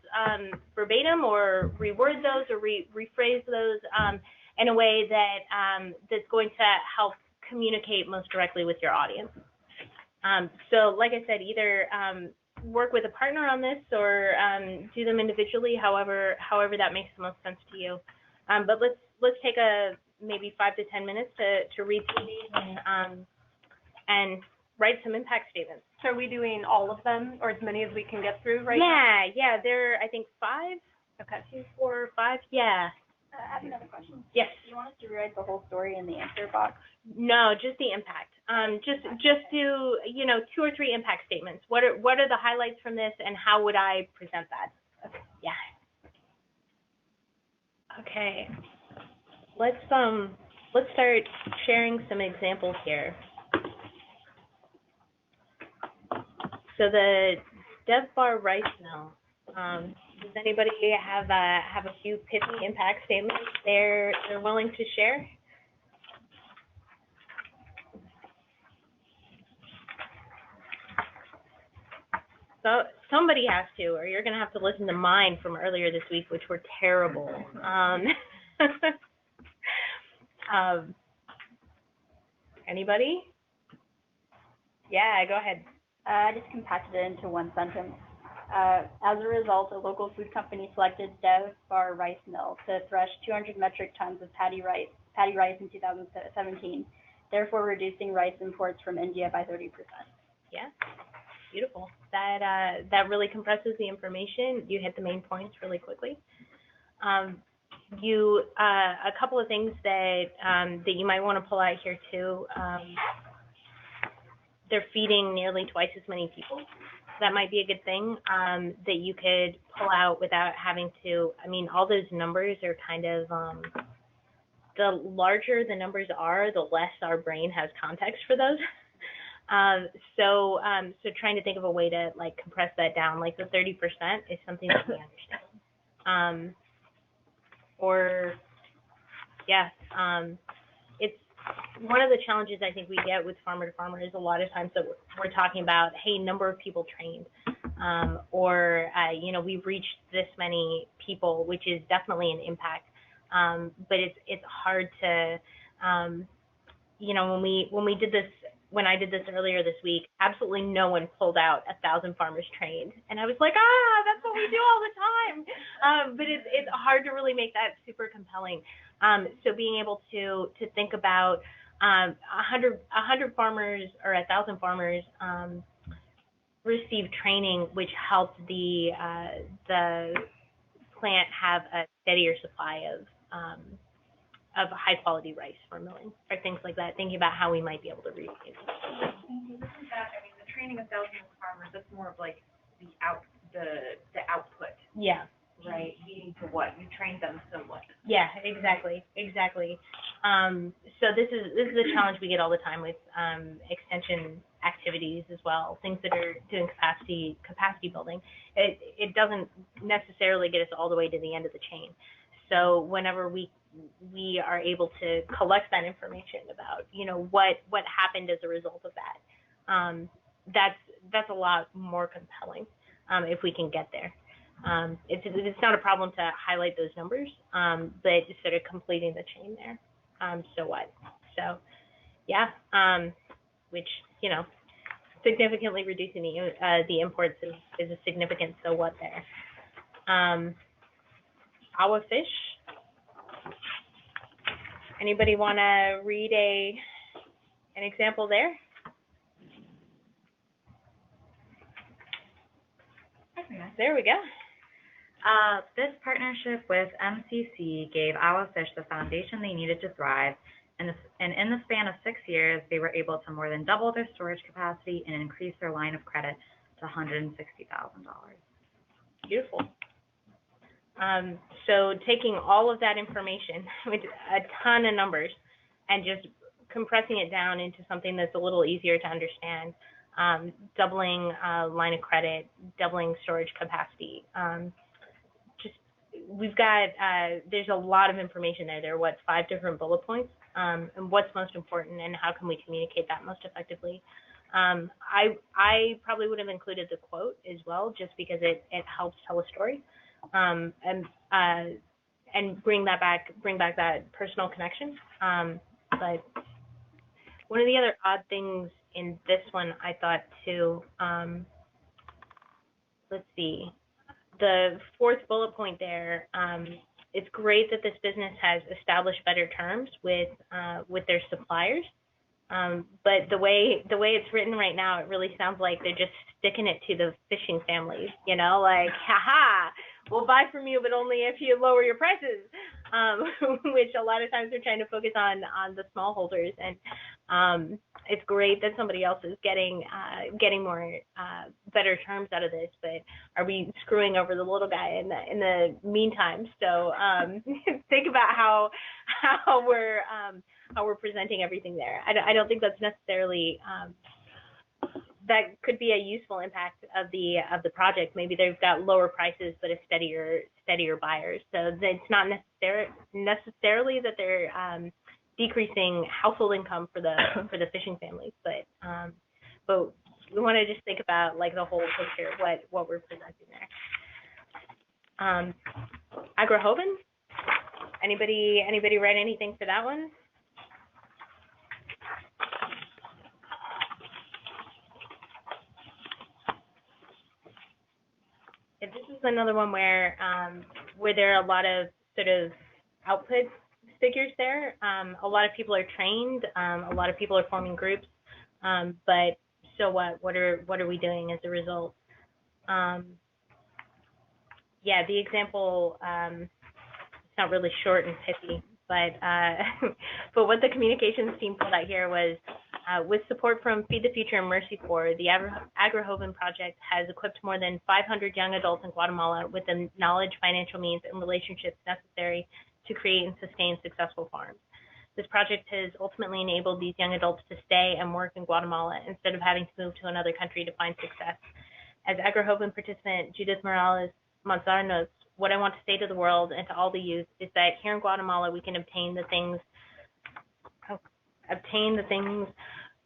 verbatim or reword those or rephrase those in a way that that's going to help communicate most directly with your audience. So like I said, either work with a partner on this or do them individually, however that makes the most sense to you. But let's take maybe 5 to 10 minutes to read through these and write some impact statements. So are we doing all of them, or as many as we can get through right now? Yeah, there are, I think, 5. Okay. 2, 4, 5, yeah. I have another question. Yes. Do you want us to rewrite the whole story in the answer box? No, just the impact. Just do 2 or 3 impact statements. What are the highlights from this, and how would I present that? Okay. Yeah. Okay. Let's start sharing some examples here. So the Dev Bar rice mill. Does anybody have a few pithy impact statements they're willing to share? So somebody has to, or you're going to have to listen to mine from earlier this week, which were terrible. Anybody? Yeah, go ahead. I just compacted it into one sentence. As a result, a local food company selected Dev Bar Rice Mill to thresh 200 metric tons of paddy rice in 2017, therefore reducing rice imports from India by 30%. Yeah, beautiful. That really compresses the information. You hit the main points really quickly. A couple of things that you might want to pull out here too. They're feeding nearly twice as many people. That might be a good thing that you could pull out without having to. I mean, all those numbers are kind of the larger the numbers are, the less our brain has context for those. So trying to think of a way to like compress that down, like the 30% is something that we understand. It's one of the challenges I think we get with farmer to farmer is a lot of times that we're talking about, hey, number of people trained, we've reached this many people, which is definitely an impact. But it's hard to, when I did this earlier this week, absolutely no one pulled out 1,000 farmers trained, and I was like, that's what we do all the time. But it's hard to really make that super compelling. So being able to think about 100 farmers or 1,000 farmers receive training, which helped the plant have a steadier supply of high quality rice for milling or things like that. Thinking about how we might be able to read it. The training of thousands of farmers, that's more of like the output. Yeah. Right, leading to what? You trained them, so what? Yeah, exactly. So this is a challenge we get all the time with extension activities as well, things that are doing capacity building. It doesn't necessarily get us all the way to the end of the chain. So whenever we are able to collect that information about, what happened as a result of that, that's a lot more compelling if we can get there. It's not a problem to highlight those numbers, but just sort of completing the chain there. So what? So, yeah, which, significantly reducing the imports is a significant so what there. Awa fish. Anybody want to read an example there? There we go. This partnership with MCC gave Iowa Fish the foundation they needed to thrive, and in the span of 6 years, they were able to more than double their storage capacity and increase their line of credit to $160,000. Beautiful. So taking all of that information, with a ton of numbers, and just compressing it down into something that's a little easier to understand, doubling line of credit, doubling storage capacity. We've got, there's a lot of information there. There are, 5 different bullet points, and what's most important and how can we communicate that most effectively. I probably would have included the quote as well, just because it helps tell a story, and bring back that personal connection. But one of the other odd things in this one, I thought too, let's see, the 4th bullet point there, it's great that this business has established better terms with their suppliers. But the way it's written right now, it really sounds like they're just sticking it to the fishing families, like, haha, we'll buy from you, but only if you lower your prices, which a lot of times they're trying to focus on the smallholders. And it's great that somebody else is getting more better terms out of this, but are we screwing over the little guy in the meantime? So think about how we're presenting everything there. I don't think that's necessarily that could be a useful impact of the project. Maybe they've got lower prices but a steadier buyers. So it's not necessarily that they're decreasing household income for the fishing families, but we want to just think about like the whole picture, what we're presenting there. Agrohoven? Anybody read anything for that one? This is another one where there are a lot of sort of output figures there. A lot of people are trained. A lot of people are forming groups. But so what? What are we doing as a result? Yeah, the example. It's not really short and pithy, but but what the communications team pulled out here was. With support from Feed the Future and Mercy Corps, the Agrohoven Project has equipped more than 500 young adults in Guatemala with the knowledge, financial means, and relationships necessary to create and sustain successful farms. This project has ultimately enabled these young adults to stay and work in Guatemala instead of having to move to another country to find success. As Agrohoven participant Judith Morales Manzar notes, what I want to say to the world and to all the youth is that here in Guatemala we can obtain the things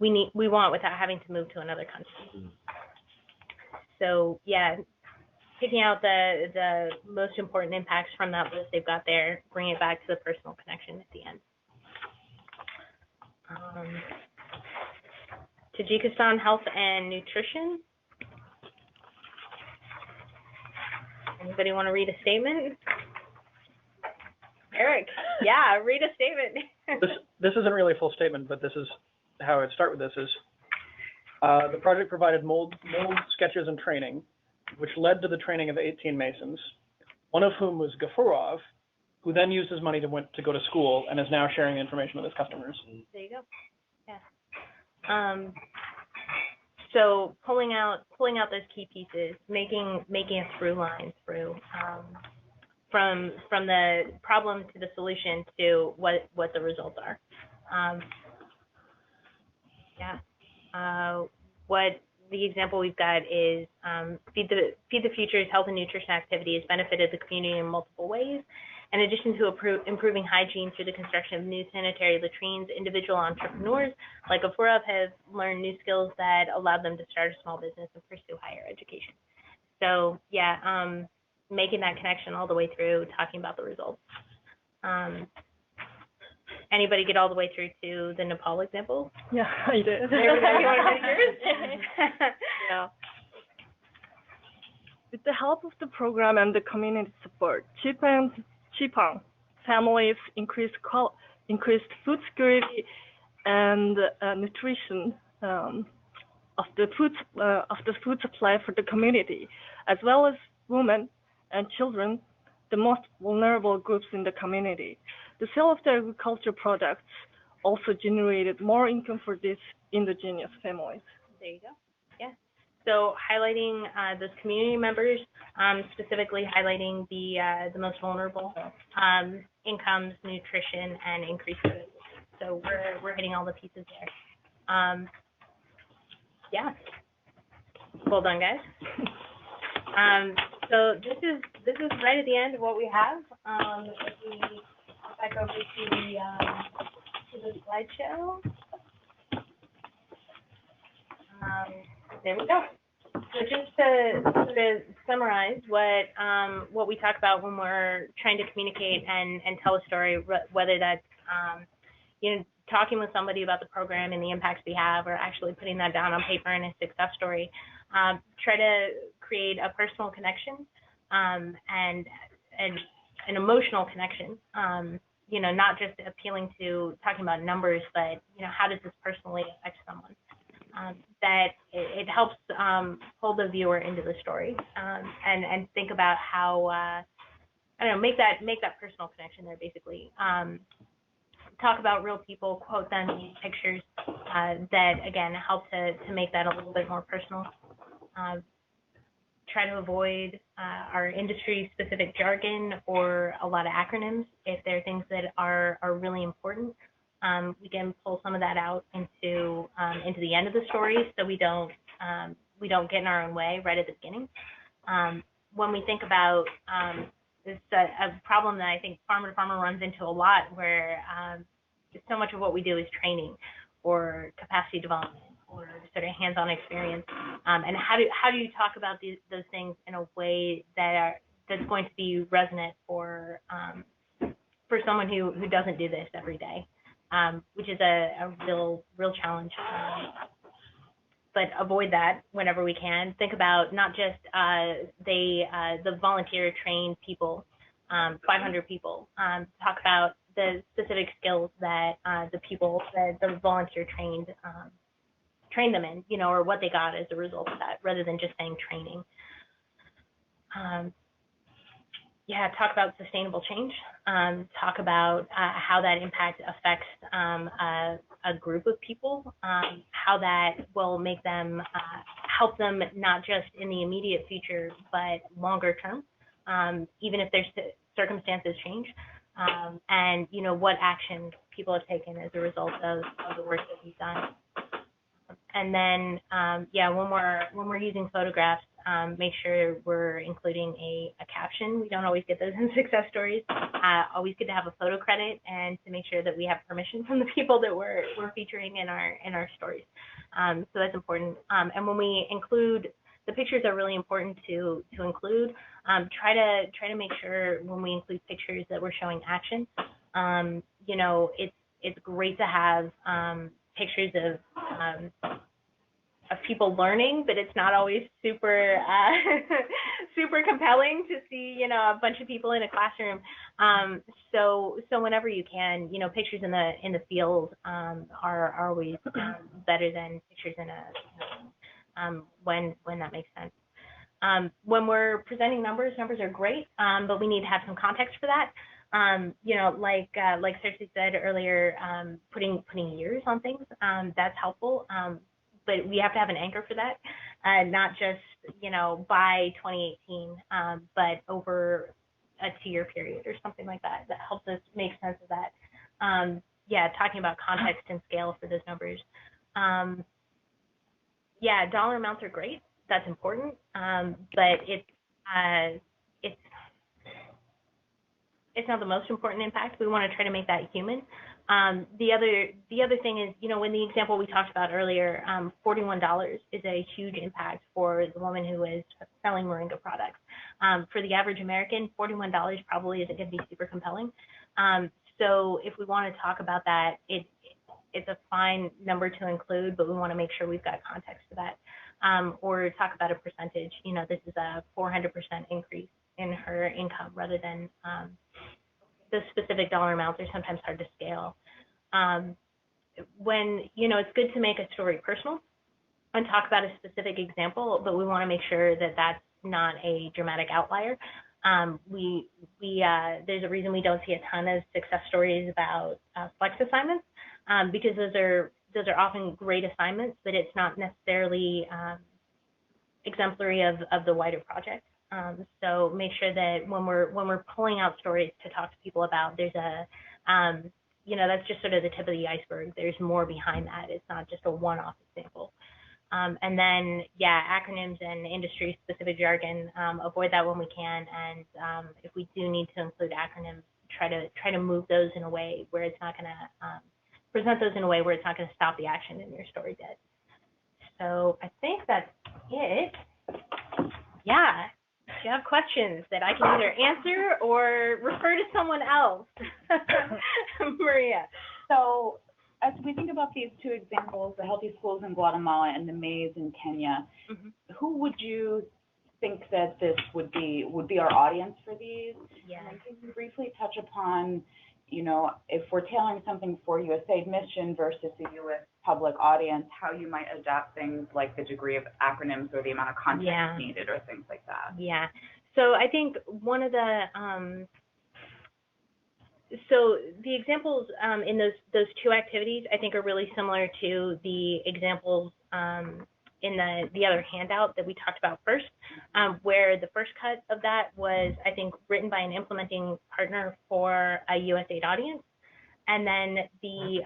we want without having to move to another country. So yeah, picking out the most important impacts from that list they've got there, bring it back to the personal connection at the end. Tajikistan Health and Nutrition. Anybody want to read a statement? Eric, yeah, read a statement. This isn't really a full statement, but this is how I'd start with this is the project provided mold sketches and training, which led to the training of 18 masons, one of whom was Gafurov, who then used his money to go to school and is now sharing the information with his customers. There you go. Yeah. So pulling out those key pieces, making a through line through from the problem to the solution to what the results are. What the example we've got is Feed the Future's health and nutrition activity has benefited the community in multiple ways. In addition to improving hygiene through the construction of new sanitary latrines, individual entrepreneurs like Gafurov have learned new skills that allowed them to start a small business and pursue higher education. So yeah, making that connection all the way through, talking about the results. Anybody get all the way through to the Nepal example? Yeah, I did. Everybody want to read yours? Yeah. With the help of the program and the community support, Chipang families increased food security and nutrition of the food supply for the community, as well as women and children, the most vulnerable groups in the community. The sale of the agriculture products also generated more income for these indigenous families. There you go. Yeah. So highlighting those community members, specifically highlighting the most vulnerable, incomes, nutrition, and increased food. So we're hitting all the pieces there. Yeah. Well done, guys. So this is right at the end of what we have. If we go back over to the slideshow. There we go. So just to summarize what we talk about when we're trying to communicate and tell a story, whether that's talking with somebody about the program and the impacts we have, or actually putting that down on paper in a success story. Try to create a personal connection and an emotional connection. Not just appealing to talking about numbers, but how does this personally affect someone? That it helps pull the viewer into the story and think about how make that personal connection there basically. Talk about real people, quote them, use pictures that again help to make that a little bit more personal. Try to avoid our industry specific jargon or a lot of acronyms. If there are things that are really important, we can pull some of that out into the end of the story, so we don't get in our own way right at the beginning. When we think about it's a problem that I think farmer to farmer runs into a lot, where so much of what we do is training or capacity development or sort of hands-on experience. And how do you talk about those things in a way that's going to be resonant for someone who doesn't do this every day, which is a real challenge. But avoid that whenever we can. Think about not just the volunteer trained people, 500 people. Talk about the specific skills that the volunteer trained them in, or what they got as a result of that, rather than just saying training. Talk about sustainable change. Talk about how that impact affects a group of people, how that will make them, help them not just in the immediate future, but longer term, even if their circumstances change, and what action people have taken as a result of the work that we've done. And then, when we're using photographs, make sure we're including a caption. We don't always get those in success stories. Always good to have a photo credit and to make sure that we have permission from the people that we're featuring in our stories. So that's important. And when we include, the pictures are really important to include. Try to make sure when we include pictures that we're showing action. It's great to have pictures of people learning, but it's not always super super compelling to see a bunch of people in a classroom. So whenever you can, pictures in the field are always better than pictures in a when that makes sense. When we're presenting numbers are great, but we need to have some context for that. Like Cersei said earlier, putting years on things, that's helpful. But we have to have an anchor for that, not just, by 2018, but over a 2-year period or something like that. That helps us make sense of that. Talking about context and scale for those numbers. Dollar amounts are great. That's important. But it's not the most important impact. We want to try to make that human. The other thing is, when the example we talked about earlier, $41 is a huge impact for the woman who is selling moringa products. For the average American, $41 probably isn't going to be super compelling. So if we want to talk about that, it's a fine number to include, but we want to make sure we've got context for that. Or talk about a percentage. This is a 400% increase in her income, rather than the specific dollar amounts are sometimes hard to scale. When, it's good to make a story personal and talk about a specific example, but we want to make sure that that's not a dramatic outlier. There's a reason we don't see a ton of success stories about flex assignments, because those are often great assignments, but it's not necessarily exemplary of the wider project. So make sure that when we're pulling out stories to talk to people about, there's a that's just sort of the tip of the iceberg. There's more behind that. It's not just a one-off example. And then, acronyms and industry-specific jargon, avoid that when we can. And if we do need to include acronyms, try to move those in a way where it's not going to present those in a way where it's not going to stop the action in your story dead. So I think that's it. Yeah. If you have questions that I can either answer or refer to someone else. Maria. So as we think about these two examples, the healthy schools in Guatemala and the maize in Kenya, who would you think that this would be our audience for these? Yeah. And can you briefly touch upon, if we're tailoring something for USAID mission versus the U.S. public audience, how you might adapt things like the degree of acronyms or the amount of context needed or things like that? Yeah. So I think one of the so the examples in those two activities, I think, are really similar to the examples in the other handout that we talked about first, where the first cut of that was, I think, written by an implementing partner for a USAID audience. And then the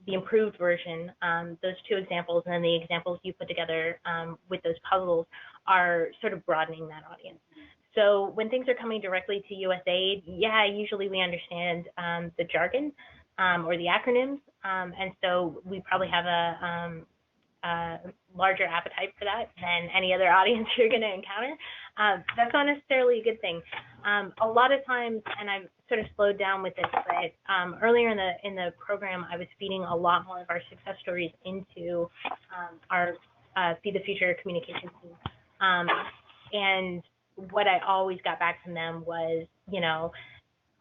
improved version, those two examples, and then the examples you put together with those puzzles are sort of broadening that audience. So when things are coming directly to USAID, usually we understand the jargon or the acronyms, and so we probably have a larger appetite for that than any other audience you're going to encounter. That's not necessarily a good thing. A lot of times, and I've sort of slowed down with this, but earlier in the program, I was feeding a lot more of our success stories into our Feed the Future communication team. And what I always got back from them was,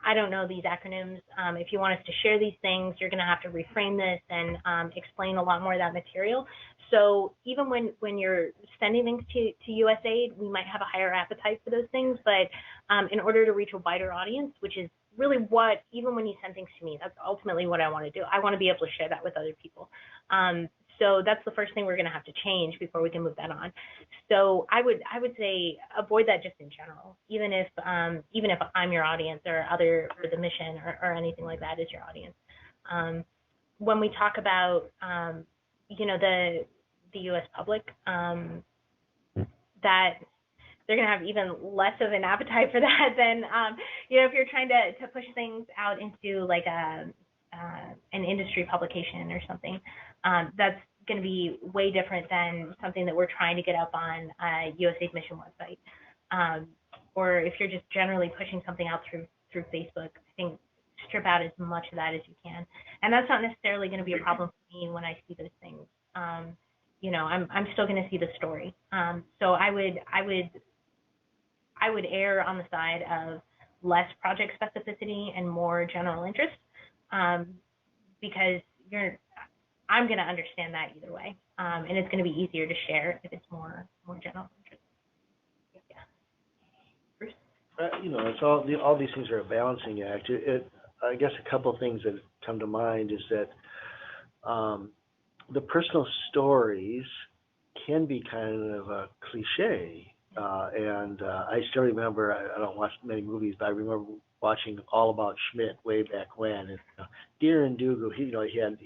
I don't know these acronyms. If you want us to share these things, you're going to have to reframe this and explain a lot more of that material. So even when you're sending things to USAID, we might have a higher appetite for those things. But in order to reach a wider audience, which is really what, even when you send things to me, that's ultimately what I want to do. I want to be able to share that with other people. So that's the first thing we're going to have to change before we can move that on. So I would say avoid that just in general, even if I'm your audience or the mission or anything like that is your audience. When we talk about the U.S. public, that they're going to have even less of an appetite for that than if you're trying to push things out into like an industry publication or something. That's going to be way different than something that we're trying to get up on a USAID mission website. Or if you're just generally pushing something out through Facebook, I think strip out as much of that as you can. And that's not necessarily going to be a problem for me when I see those things. I'm still going to see the story. So I would err on the side of less project specificity and more general interest, because I'm going to understand that either way, and it's going to be easier to share if it's more general interest. Yeah. Bruce? It's all these things are a balancing act. I guess a couple of things that come to mind is that the personal stories can be kind of a cliche. And I still remember, I don't watch many movies, but I remember watching All About Schmidt way back when. And Deer and Dougal, he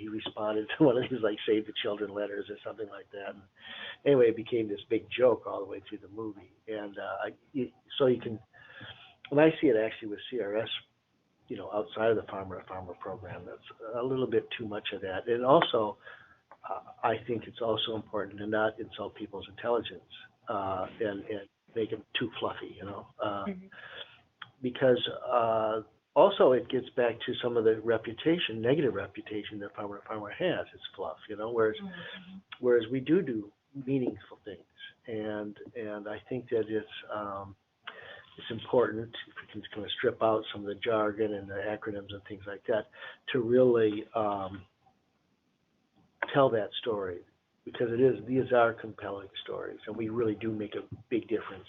responded to one of his like Save the Children letters or something like that. And anyway, it became this big joke all the way through the movie. And so you can, when I see it actually with CRS, outside of the Farmer to Farmer program, that's a little bit too much of that. And also, I think it's also important to not insult people's intelligence. And make them too fluffy, because also it gets back to some of the negative reputation that Farmer to Farmer has. It's fluff, whereas we do meaningful things, and I think that it's important, if we can kind of strip out some of the jargon and the acronyms and things like that, to really tell that story. Because these are compelling stories, and we really do make a big difference.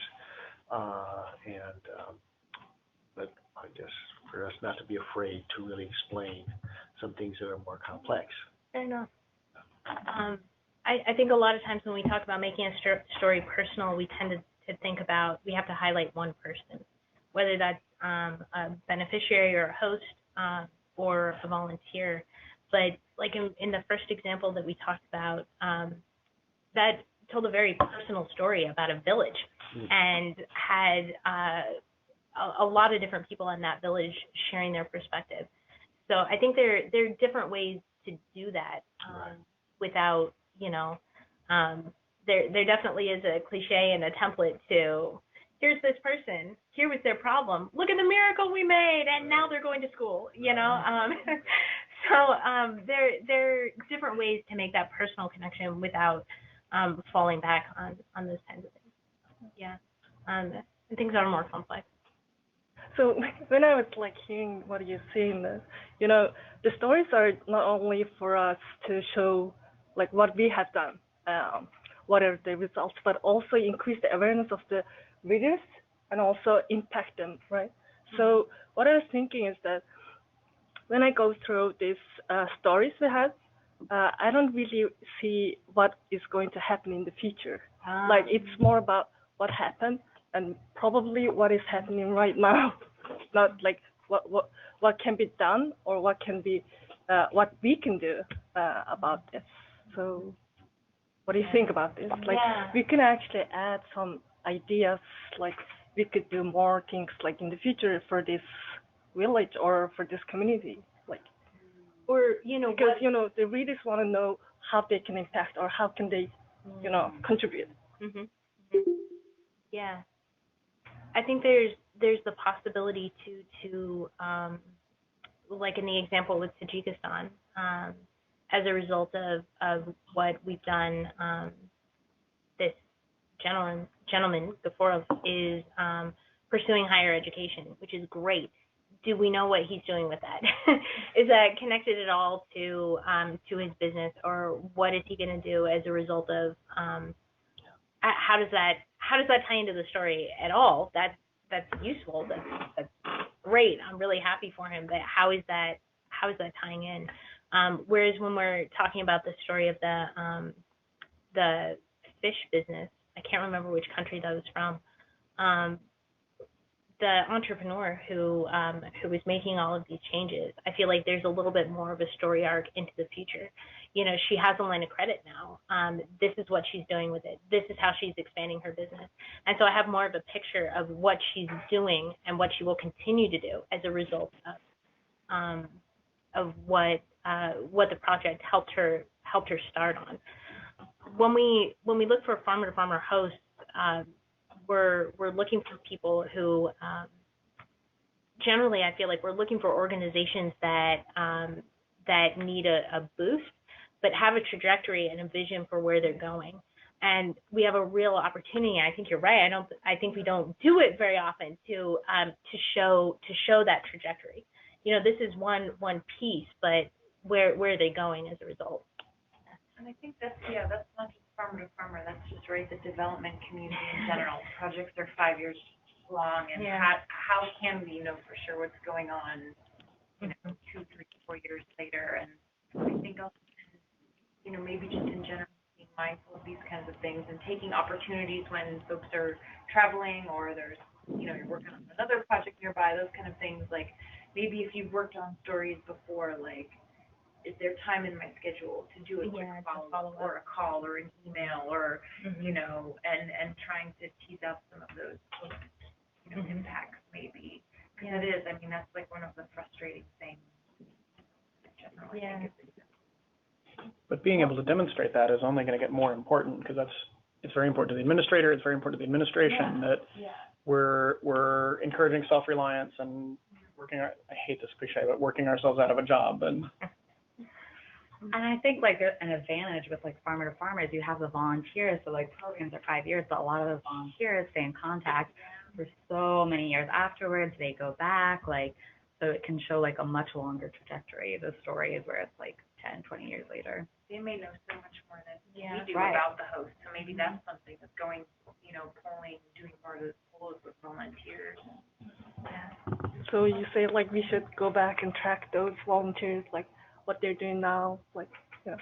but I guess for us not to be afraid to really explain some things that are more complex. Fair enough. I think a lot of times when we talk about making a story personal, we tend to think about we have to highlight one person, whether that's a beneficiary or a host or a volunteer. But like in the first example that we talked about, that told a very personal story about a village and had a lot of different people in that village sharing their perspective. So I think there are different ways to do that without, there definitely is a cliche and a template to, here's this person, here was their problem, look at the miracle we made, and now they're going to school, So there are different ways to make that personal connection without falling back on those kinds of things. Yeah, and things are more complex. So when I was hearing what you're saying, the stories are not only for us to show what we have done, what are the results, but also increase the awareness of the readers and also impact them, right? So what I was thinking is that when I go through these stories we have, I don't really see what is going to happen in the future. It's more about what happened and probably what is happening right now, not what can be done or what can be what we can do about this. So, what do you think about this? We can actually add some ideas, we could do more things in the future for this village or for this community, or because the readers want to know how they can impact or how can they, contribute. Yeah. I think there's the possibility to like in the example with Tajikistan, as a result of what we've done, this gentleman before us is pursuing higher education, which is great. Do we know what he's doing with that? Is that connected at all to his business, or what is he going to do as a result of how does that tie into the story at all? That's useful. That's great. I'm really happy for him. But how is that tying in? Whereas when we're talking about the story of the fish business, I can't remember which country that was from. The entrepreneur who was making all of these changes, I feel like there's a little bit more of a story arc into the future. She has a line of credit now. This is what she's doing with it. This is how she's expanding her business. And so I have more of a picture of what she's doing and what she will continue to do as a result of what the project helped her start on. When we look for farmer to farmer hosts, we're looking for people who generally I feel like we're looking for organizations that need a boost but have a trajectory and a vision for where they're going. And we have a real opportunity. I think you're right. I think we don't do it very often to show that trajectory. This is one piece, but where are they going as a result? And I think that's not just farmer to farmer, that's just the development community in general. Projects are 5 years long, and how can we know for sure what's going on, 2, 3, 4 years later? And I think also, maybe just in general, being mindful of these kinds of things and taking opportunities when folks are traveling or there's, you're working on another project nearby, those kind of things. Maybe if you've worked on stories before, is there time in my schedule to do a quick follow-up or a call or an email or, and trying to tease out some of those, impacts maybe. Because it is, that's one of the frustrating things in general, I think. But being able to demonstrate that is only going to get more important because it's very important to the administrator, it's very important to the administration that we're encouraging self-reliance and working, I hate this cliche, but working ourselves out of a job. And I think an advantage with farmer to farmer is you have the volunteers. So programs are 5 years, but a lot of those volunteers stay in contact for so many years afterwards. They go back, so it can show a much longer trajectory. The story is where it's 10, 20 years later. They may know so much more than we do about the host. So maybe that's something that's going, polling, doing more of those polls with volunteers. Yeah. So you say like we should go back and track those volunteers, like what they're doing now, like, yeah.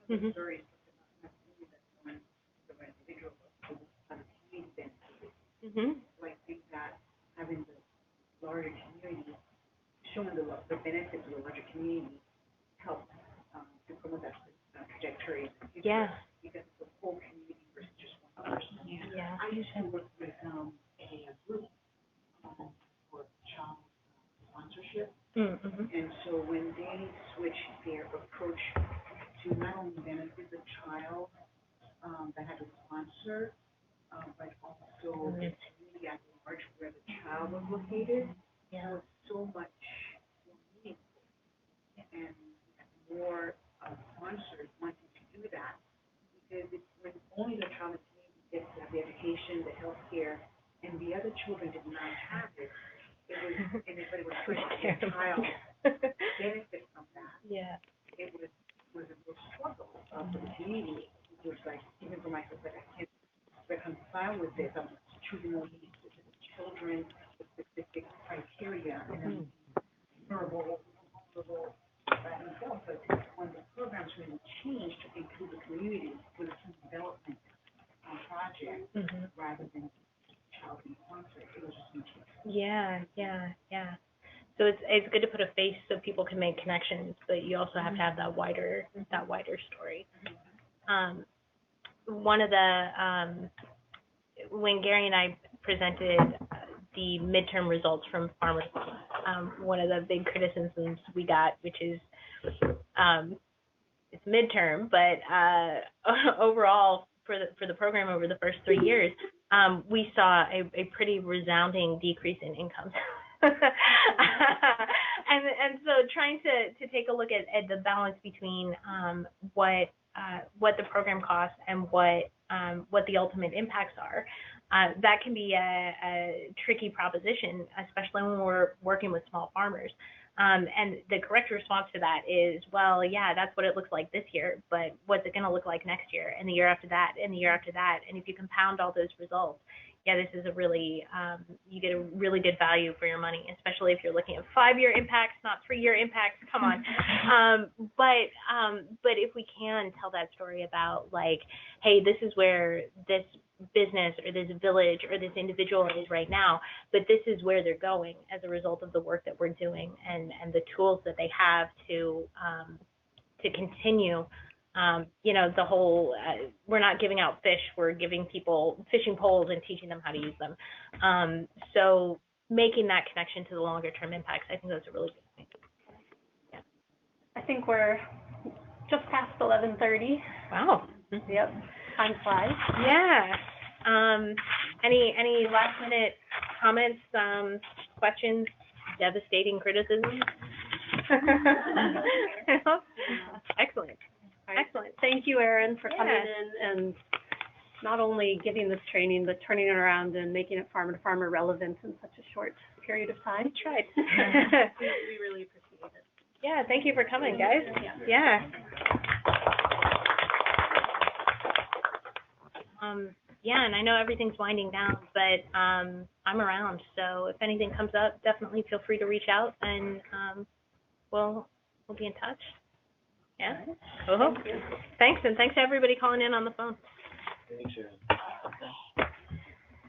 Mhm. Mhm. Like think that having the larger community, showing the benefits of the larger community helps to promote that trajectory. Yeah. Because it's the whole community versus just one person. Yeah. I used to work with a group for child sponsorship. Mm-hmm. And so when they switch their approach to not only benefit the child that had a sponsor, but also the community at large where the child was located, it was so much more meaningful. And more sponsors wanting to do that because it's when only the child community gets the education, the health care, and the other children did not have it. It was, and everybody was trying to get a child benefit from that. Yeah. It was a real struggle for the community. It was like, even for myself, like I can't reconcile with this. I'm choosing only specific children with specific criteria and vulnerable, and stuff. But when the programs really changed to include the community with a team development project rather than child being sponsored, it was just much better. Yeah. So it's good to put a face so people can make connections, but you also have to have that wider story. One of the when Gary and I presented the midterm results from Farmers, one of the big criticisms we got, which is it's midterm, but overall for the program over the first 3 years, we saw a pretty resounding decrease in income. and so trying to take a look at the balance between what the program costs and what the ultimate impacts are, that can be a tricky proposition, especially when we're working with small farmers. And the correct response to that is, well, yeah, that's what it looks like this year, but what's it going to look like next year and the year after that and the year after that? And if you compound all those results, yeah, this is a really, you get a really good value for your money, especially if you're looking at 5-year impacts, not 3-year impacts. Come on. But if we can tell that story about, like, hey, this is where this business or this village or this individual is right now, but this is where they're going as a result of the work that we're doing and the tools that they have to continue. The whole, we're not giving out fish, we're giving people fishing poles and teaching them how to use them. So making that connection to the longer term impacts, I think that's a really good thing. Yeah. I think we're just past 11:30. Wow. Yep. Time flies. Yeah. Any last minute comments, questions, devastating criticisms? Excellent. Excellent. Thank you, Erin, for coming in and not only giving this training, but turning it around and making it farmer to farmer relevant in such a short period of time. That's right. We really appreciate it. Yeah, thank you for coming, guys. Yeah. And I know everything's winding down, but I'm around. So if anything comes up, definitely feel free to reach out, and we'll be in touch. Yeah. Thanks, and thanks to everybody calling in on the phone. Thanks, Erin.